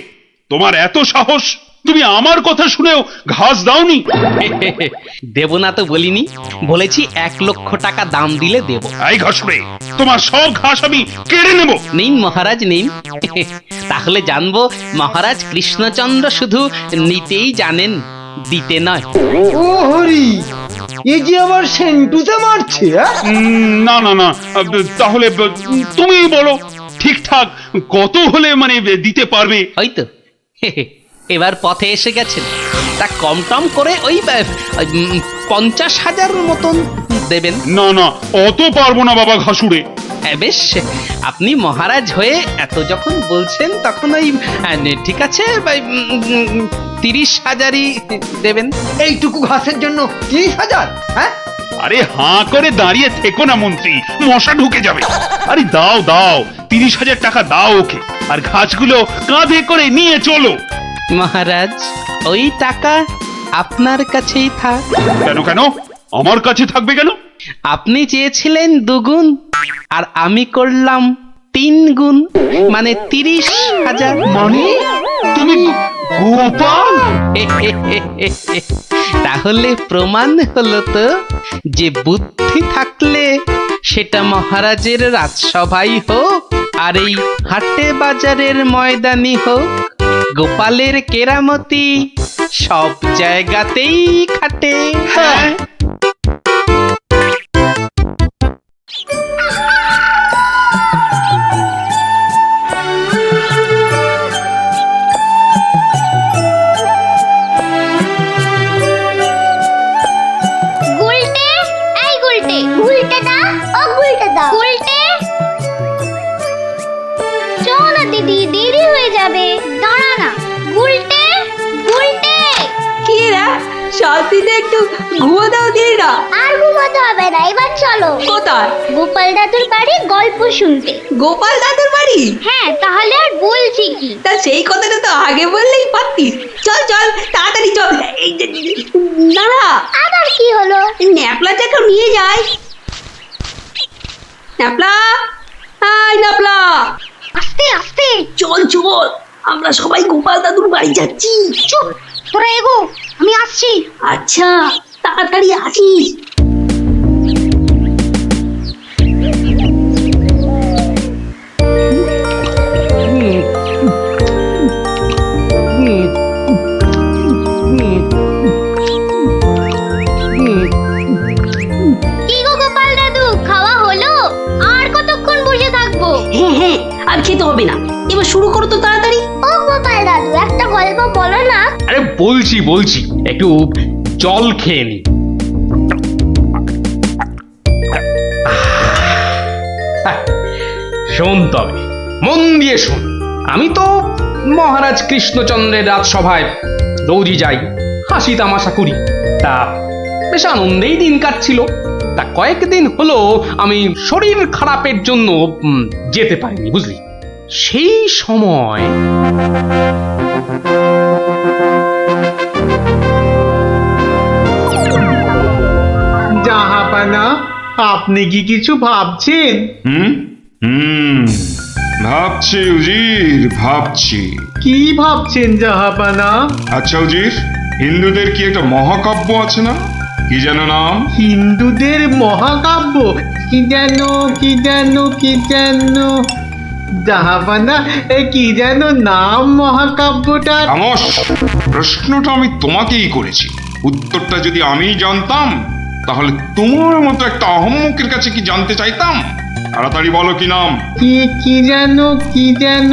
তোমার এত সাহস, তুমি আমার কথা শুনেও ঘাস দাওনি? দেব না তো বলিনি, বলেছি 1,00,000 টাকা দাম দিলে দেব। এই ঘাসুড়ে, তোমার সব ঘাস আমি কেড়ে নেব। নিন মহারাজ নিন। তাহলে জানবো মহারাজ কৃষ্ণচন্দ্র শুধু নিতেই জানেন, দিতে নয়। ও হরি, এ যে আবার সেন্টুতে মারছে। না না না, তাহলে তুমিই বলো ঠিকঠাক কত হলে মানে দিতে পারবে? হয়তো এবার পথে এসে গেছেন, তা কম টম করে ওই 50,000 মতন দেবেন। না না, অত পারবো না বাবা ঘাসুড়ে। বেশ, আপনি মহারাজ হয়ে এত যখন বলছেন তখন ওই ঠিক আছে 30,000ই দেবেন। এইটুকু ঘাসের জন্য 30,000? হ্যাঁ, আরে হাঁ করে দাঁড়িয়ে থেকো না মন্ত্রী, মশা ঢুকে যাবে। আরে দাও দাও, 30,000 টাকা দাও ওকে, আর ঘাসগুলো কাঁধে করে নিয়ে চলো। মহারাজ, ওই টাকা আপনার কাছেই থাক। কেন কেন আমার কাছে থাকবে কেন? আপনি চেয়েছিলেন 2 গুণ, আর আমি করলাম 3 গুণ, মানে 30,000। মানে তুমি গোপাল? তাহলে প্রমাণ হলো তো যে বুদ্ধি থাকলে সেটা মহারাজের রাজসভাই হোক আর এই হাটে বাজারের ময়দানি হোক, গোপালের কেরামতি সব জায়গাতেই খাটে। হ্যাঁ, গুলটে, এই গুলটে, গুলটে দা, ও গুলটে দা, গুলটে। চল না দিদি, দেরি হয়ে যাবে, দাঁড়া না। গুলটে, গুলটে। কি রে, শান্তিতে একটু ঘুমো দাও দিদিরা। আর ঘুমাতে হবে না, এবার চলো। কোথায়? গোপাল দাদুর বাড়ি গল্প শুনতে। গোপাল দাদুর বাড়ি? হ্যাঁ, তাহলে আর বলছি কি? তা সেই কথাটা তো আগে বললেই পারতিস। চল চল, তাড়াতাড়ি চল। এই যে দাঁড়া, আবার কি হলো? ন্যাপলাটাকে নিয়ে যাই। ন্যাপলা, হাই ন্যাপলা, আস্তে আস্তে চল চল, আমরা সবাই গোপাল দাদুর বাড়ি যাচ্ছি। চুপ, তোরা এগো, আমি আসছি। আচ্ছা, তাড়াতাড়ি আসিস। কি গো গোপাল দাদু, খাওয়া হলো? আর কতক্ষণ বসে থাকবো? হ্যাঁ হ্যাঁ, আর খেতে হবে না, এবার শুরু করো তো তাড়াতাড়ি। ও গোপাল দাদু, একটা গল্প বলো না। আরে বলছি একটু জল খেয়ে নি। শোন তবে, মন দিয়ে শোন। আমি তো মহারাজ কৃষ্ণচন্দ্রের রাজসভায় রোজই যাই, হাসি তামাশা করি, তা বেশ আনন্দেই দিন কাটছিল। তা কয়েকদিন হলো আমি শরীর খারাপের জন্য যেতে পারিনি, বুঝলি। সেই সময় জাহাপানা, আপনি কি কিছু ভাবছেন? ভাবছি উজির, ভাবছি। কি ভাবছেন জাহাপানা? আচ্ছা উজির, হিন্দুদের কি একটা মহাকাব্য আছে না, কি যেন নাম? হিন্দুদের মহাকাব্য? কি যেন জাহাপানা কি যেন নাম মহাকাব্যটার? খামোশ! প্রশ্নটা আমি তোমাকেই করেছি, উত্তরটা যদি আমি জানতাম তাহলে তোমার মতো একটা আহম্মকের কাছে কি জানতে চাইতাম? তাড়াতাড়ি বলো কি নাম। কি যেন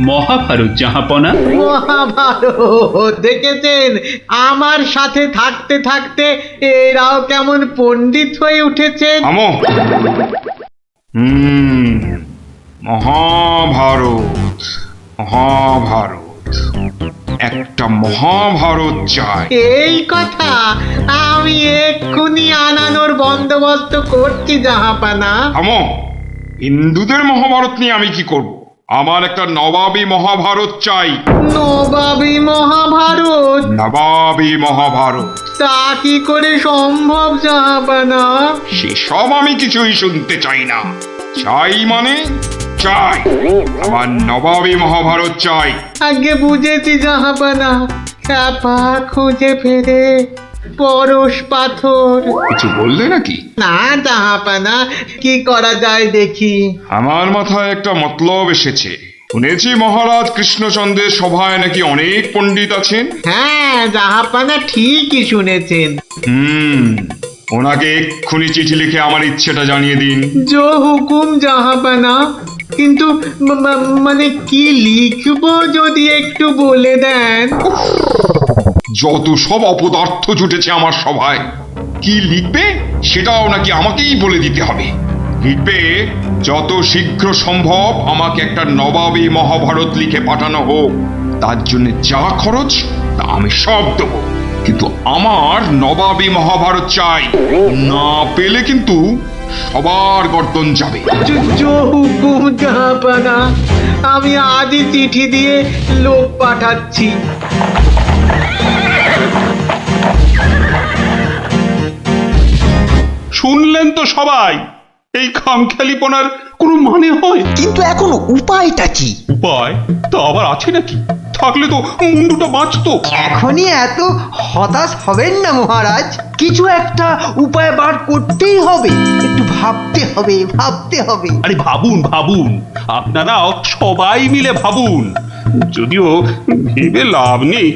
মহাভারত জাহাপনা। মহাভারত! দেখেছেন, আমার সাথে থাকতে থাকতে এরাও কেমন পণ্ডিত হয়ে উঠেছেন। থামো। মহাভারত, মহাভারত, একটা মহাভারত চাই। এই কথা আমি এক্ষুনি আনানোর বন্দোবস্ত করছি জাহাপানা। থামো। হিন্দুদের মহাভারত নিয়ে আমি কি করব? আমার একটা নবাবী মহাভারত চাই। নবাবী মহাভারত? নবাবী মহাভারত। তা কি করে সম্ভব জাহাপানা? সেসব আমি কিছুই শুনতে চাই না। চাই মানে চাই, আমার নবাবী মহাভারত চাই। আগে বুঝেছি জাহাপানা, চাপা খুঁজে ফেরে পরশ পাথর। কিছু বললে নাকি? না জাহাপানা, কি করা যায় দেখি। আমার মাথায় একটা মতলব এসেছে। শুনেছি মহারাজ কৃষ্ণচন্দ্রের সভায় নাকি অনেক পণ্ডিত আছেন। হ্যাঁ জাহাপানা, ঠিকই শুনেছেন। ওনাকে এক্ষুনি চিঠি লিখে আমার ইচ্ছেটা জানিয়ে দিন। জো হুকুম জাহাপানা, কিন্তু মানে কি লিখবো যদি একটু বলে দেন। যত সব অপদার্থ জুটেছে আমার সভায়, কি লিখবে সেটাও নাকি আমাকেই বলে দিতে হবে। লিখবে, যত শীঘ্র সম্ভব আমাকে একটা নবাবী মহাভারত লিখে পাঠানো হোক, তার জন্য যা খরচ তা আমি সব দেবো, কিন্তু আমার নবাবী মহাভারত চাই। না পেলে কিন্তু সবার গর্দন যাবে। জো হুকুম জাহাপানা, আমি আজই চিঠি দিয়ে লোক পাঠাচ্ছি। শুনলেন তো সবাই, এই খামখেয়ালিপনার কোনো মানে হয়? কিন্তু এখন উপায়টা কি? উপায় তো আবার আছে নাকি? থাকলে তো মুন্ডুটা বাঁচতো। এখনই এত হতাশ হবেন না মহারাজ, কিছু একটা উপায় বার করতেই হবে। একটু ভাবতে হবে, ভাবতে হবে। আরে ভাবুন ভাবুন, আপনারাও সবাই মিলে ভাবুন। যদিও ভেবে লাভ নেই,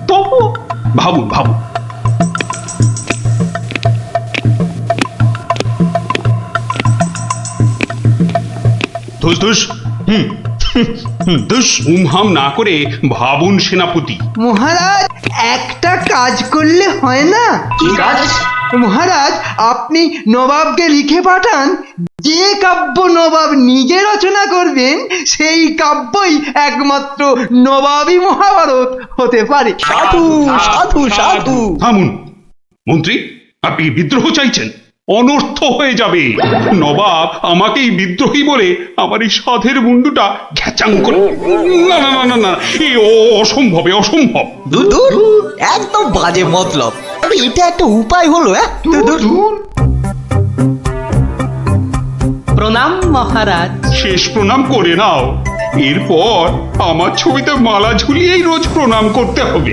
তবু ভাবুন ভাবুন। ধুস ধুস, ধুস উমহাম না করে ভাবুন সেনাপতি। মহারাজ, একটা কাজ করলে হয় না? কি কাজ? মহারাজ, আপনি নবাবকে লিখে পাঠান, যে কাব্য নবাব নিজে রচনা করবেন সেই কাব্যই একমাত্র নবাবী মহাভারত হতে পারে। সাধু সাধু সাধু। থামুন মন্ত্রী, আপনি বিদ্রোহ চাইছেন? অনর্থ হয়ে যাবে। নবাব আমাকেই বিদ্রোহী বলে আমার এই সাধের মুন্ডুটা ঘ্যাচাং করে। না না না না না, এ অসম্ভব, অসম্ভব। দূর, একদম বাজে মতলব। এটা একটা উপায় হলো? প্রণাম মহারাজ। শেষ প্রণাম করে নাও, এরপর আমার ছবিতে মালা ঝুলিয়েই রোজ প্রণাম করতে হবে।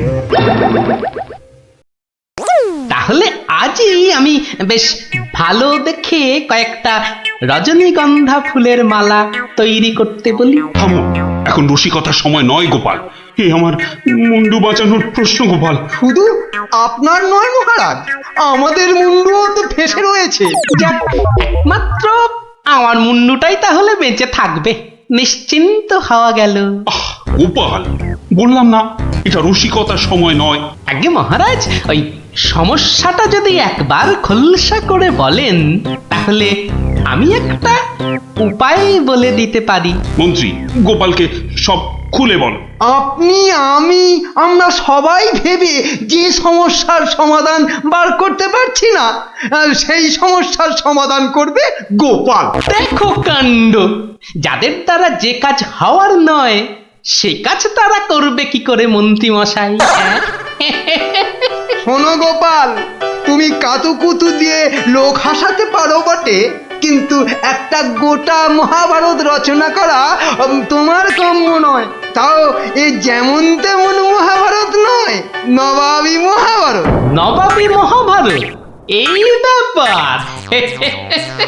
তাহলে আজই আমি বেশ ভালো দেখে কয়েকটা রজনীগন্ধা ফুলের মালা তৈরি করতে বলি। থামো, এখন রসিকতার সময় নয় গোপাল। এ আমার মুন্ডু বাঁচানোর প্রশ্ন গোপাল। শুধু আপনার নয় মহারাজ, আমাদের মুন্ডুও তো ফেসে রয়েছে। যাক, একমাত্র আমার মুন্ডুটাই তাহলে বেঁচে থাকবে, নিশ্চিন্ত হওয়া গেল। গোপাল, বললাম না এটা রসিকতার সময় নয়। আগে মহারাজ, ওই সমস্যাটা যদি একবার খোলসা করে বলেন তাহলে আমি একটা উপায় বলে দিতে পারি। মন্ত্রী, গোপালকে সব খুলে বলো। আপনি, আমি, আমরা সবাই ভেবে যে সমস্যার সমাধান বার করতে পারছি না, সেই সমস্যার সমাধান করবে গোপাল। দেখো কাণ্ড, যাদের দ্বারা যে কাজ হওয়ার নয় সে কাজ তারা করবে কি করে মন্ত্রী মশাই? শোনো গোপাল, তুমি কাতুকুতু দিয়ে লোক হাসাতে পারো বটে, কিন্তু একটা গোটা মহাভারত রচনা করা তোমার কাম্য নয়। তাও এই যেমন তেমন মহাভারত নয়, নবাবী মহাভারত। নবাবী মহাভারত? এই ব্যাপার?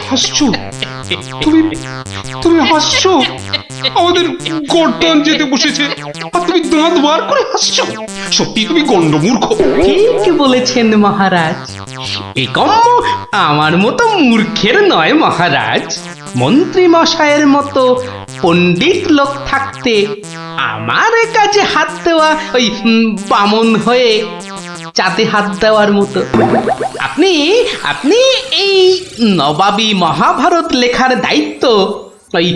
হাসছো? তুমি হাসছো? আমাদের গর্দান যেতে বসেছে আর তুমি দাঁত বার করে হাসছো। সত্যি তুমি গন্ডমূর্খ। ঠিক বলেছেন মহারাজ। এ কম্ম আমার মতো মূর্খের নয় মহারাজ। মন্ত্রী মশাইয়ের মতো পণ্ডিত লোক থাকতে আমার কাজে হাত দেওয়া ওই বামন হয়ে চাঁদে হাত দেওয়ার মতো। আপনি আপনি এই নবাবী মহাভারত লেখার দায়িত্ব ওই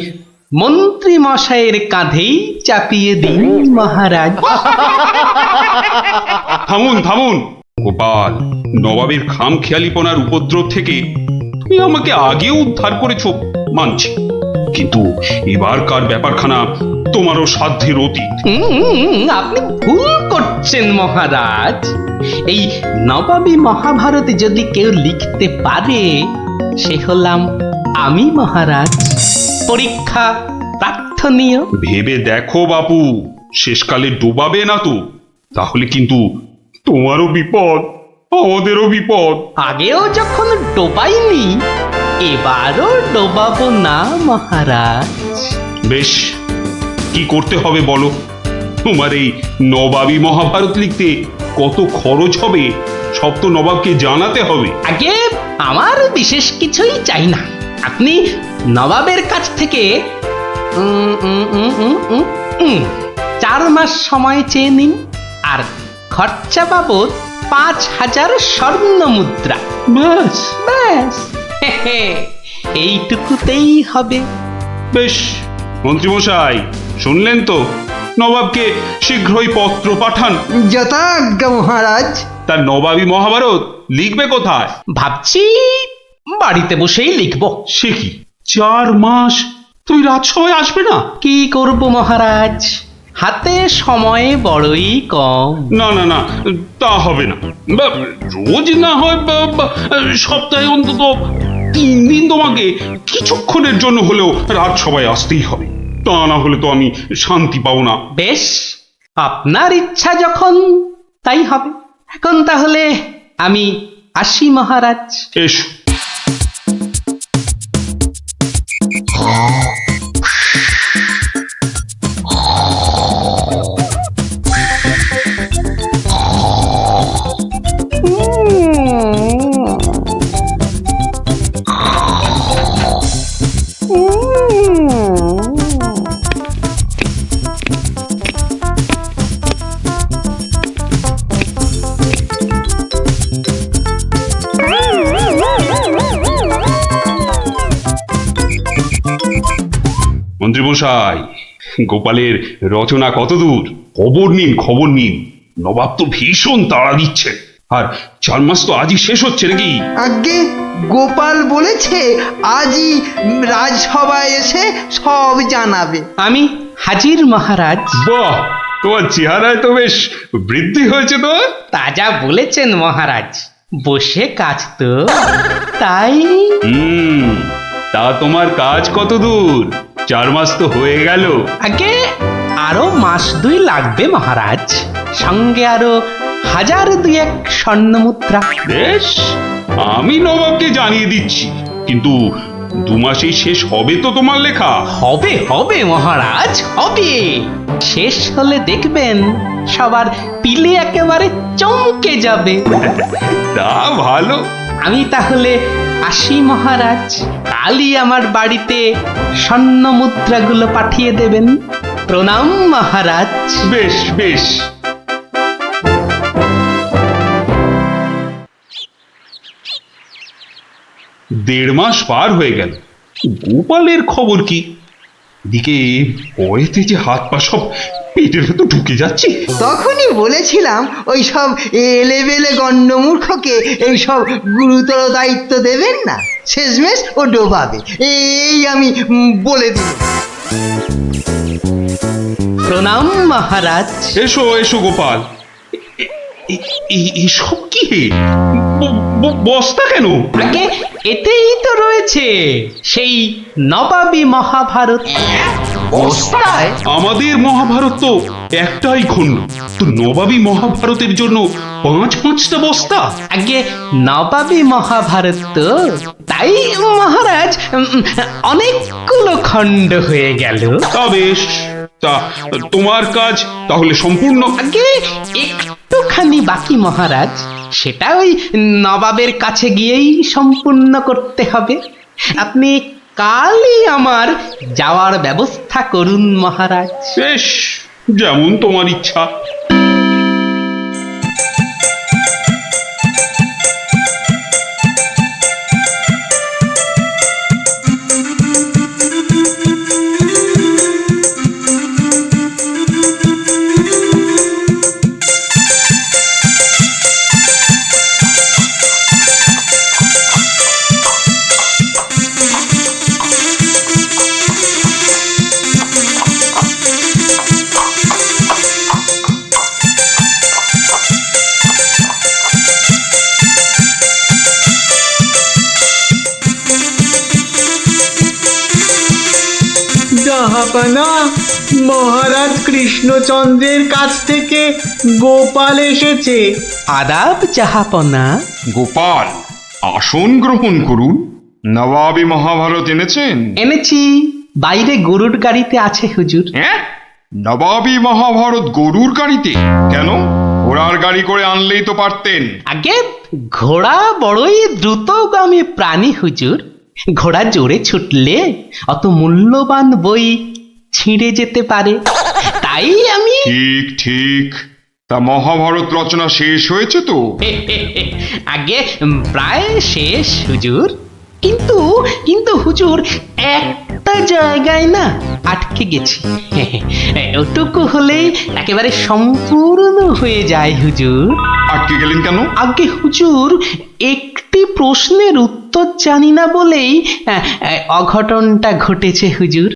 মন্ত্রী মশাইয়ের কাঁধেই চাপিয়ে দিন মহারাজ। থামুন থামুন গোপাল, নবাবের খামখেয়ালিপনার উপদ্রব থেকে তুমি আমাকে আগেও উদ্ধার করেছো মানছি, কিন্তু এবারকার ব্যাপারখানা তোমারও সাধ্যের অতীত। আপনি ভুল করছেন মহারাজ। এই নবাবী মহাভারত যদি কেউ লিখতে পারে সে হলাম আমি মহারাজ। পরীক্ষা প্রার্থনীয়। ভেবে দেখো বাপু, শেষকালে ডোবাবে না তো, তাহলে কিন্তু তোমারও বিপদ আমাদেরও বিপদ। আগেও যখন ডোবাইনি এবারও ডোবাবো না মহারাজ। বেশ, কি করতে হবে বলো? তোমার এই নবাবী মহাভারত লিখতে কত খরচ হবে সব তো নবাবকে জানাতে হবে। আগে আমার বিশেষ কিছুই চাই না। আপনি নবাবের কাছ থেকে 4 মাস সময় চেয়ে নিন আর খরচা বাবদ 5000 স্বর্ণ মুদ্রা। ব্যাস ব্যাস, এইটুকুতেই হবে। বেশ মন্ত্রীমশাই, শুনলেন তো? নবাবকে শীঘ্রই পত্র পাঠান। যথাজ্ঞা মহারাজ। তার নবাবী মহাভারত লিখবে কোথায়? ভাবছি বাড়িতে বসেই লিখবো। সে কি 4 মাস? তুমি রাজসভায় আসবে না? কি করব মহারাজ, হাতে সময় বড়ই কম। না না না, তা হবে না। রোজ না হয় সপ্তাহে অন্তত 3 দিন তোমাকে কিছুক্ষণের জন্য হলেও রাজসভায় আসতেই হবে, তা না হলে তো আমি শান্তি পাবো না। বেশ, আপনার ইচ্ছা যখন তাই হবে। এখন তাহলে আমি আসি মহারাজ। এসো। মন্ত্রীমশাই, গোপালের রচনা কত দূর? খবর নিন, খবর নিন। নবাব তো ভীষণ তাড়া দিচ্ছে, আর 4 মাস তো আজই শেষ হচ্ছে নাকি? আগে গোপাল বলেছে আজই রাজসভায় এসে সব জানাবে। আমি হাজির মহারাজ। বাহ, তোমার চেহারায় তো বেশ বৃদ্ধি হয়েছে তো। তাজা বলেছেন মহারাজ, বসে কাজ তো তাই। তা তোমার কাজ কত দূর? 4 মাস তো হয়ে গেল। আগে আরো 1-2 মাস লাগবে মহারাজ, সঙ্গে আরো 1000-2 স্বর্ণ মুদ্রা। বেশ, আমি নবাবকে জানিয়ে দিচ্ছি, কিন্তু 2 মাসেই শেষ হবে তো তোমার লেখা? হবে হবে মহারাজ, হবে। শেষ হলে দেখবেন সবার পিলে একেবারে চমকে যাবে। তা ভালো। আমি তাহলে আসি মহারাজ। কালই আমার বাড়িতে স্বর্ণ মুদ্রাগুলো পাঠিয়ে দেবেন। প্রণাম মহারাজ। বেশ বেশ। দেড় মাস পার হয়ে গেল, গোপালের খবর কি? দিকে ভয়েতে যে হাত পা সব পেটের ভেতর ঢুকে যাচ্ছে। তখনই বলেছিলাম ওই সব এলেবেলে গণ্ডমূর্খকে এই সব গুরুতর দায়িত্ব দেবেন না, শেষমেশ ও ডোবাবে, এই আমি বলে দিই। প্রণাম মহারাজ। এসো এসো গোপাল। এসব কি? বস্তা কেন? আগে এতেই তো রয়েছে সেই নবাবী মহাভারত। বস্তায়? আমাদের মহাভারত তো একটাই খণ্ড, তো নবাবী মহাভারতের জন্য পাঁচটা বস্তা? আগে নবাবী মহাভারত তো, তাই মহারাজ অনেকগুলো খণ্ড হয়ে গেল। তা বেশ, তা তোমার কাজ তাহলে সম্পূর্ণ? আগে একটুখানি বাকি মহারাজ, সেটা ওই নবাবের কাছে গিয়েই সম্পূর্ণ করতে হবে। আপনি কালই আমার যাওয়ার ব্যবস্থা করুন মহারাজ। বেশ, যেমন তোমার ইচ্ছা। জাহাপানা, মহারাজ কৃষ্ণচন্দ্রের কাছ থেকে গোপাল এসেছে। আদাব জাহাপনা। গোপাল, আসন গ্রহণ করুন। নবাবী মহাভারত এনেছেন? এনেছি, বাইরে গরুর গাড়িতে আছে হুজুর। হ্যাঁ, নবাবী মহাভারত গরুর গাড়িতে? কেন, ঘোড়ার গাড়ি করে আনলেই তো পারতেন। আগে ঘোড়া বড়ই দ্রুতগামী প্রাণী হুজুর, ঘোড়া জোরে ছুটলে অত মূল্যবান বই ছিঁড়ে যেতে পারে, তাই আমি ঠিক ঠিক। তা মহাভারত রচনা শেষ হয়েছে তো? আগে প্রায় শেষ হুজুর, কিন্তু কিন্তু হুজুর একটা জায়গায় না আটকে গেছি। ওটুকু হলেই একেবারে সম্পূর্ণ হয়ে যায় হুজুর। আটকে গেলেন কেন? আগে হুজুর, একটি প্রশ্নের উত্তর জানি না বলেই অঘটনটা ঘটেছে হুজুর।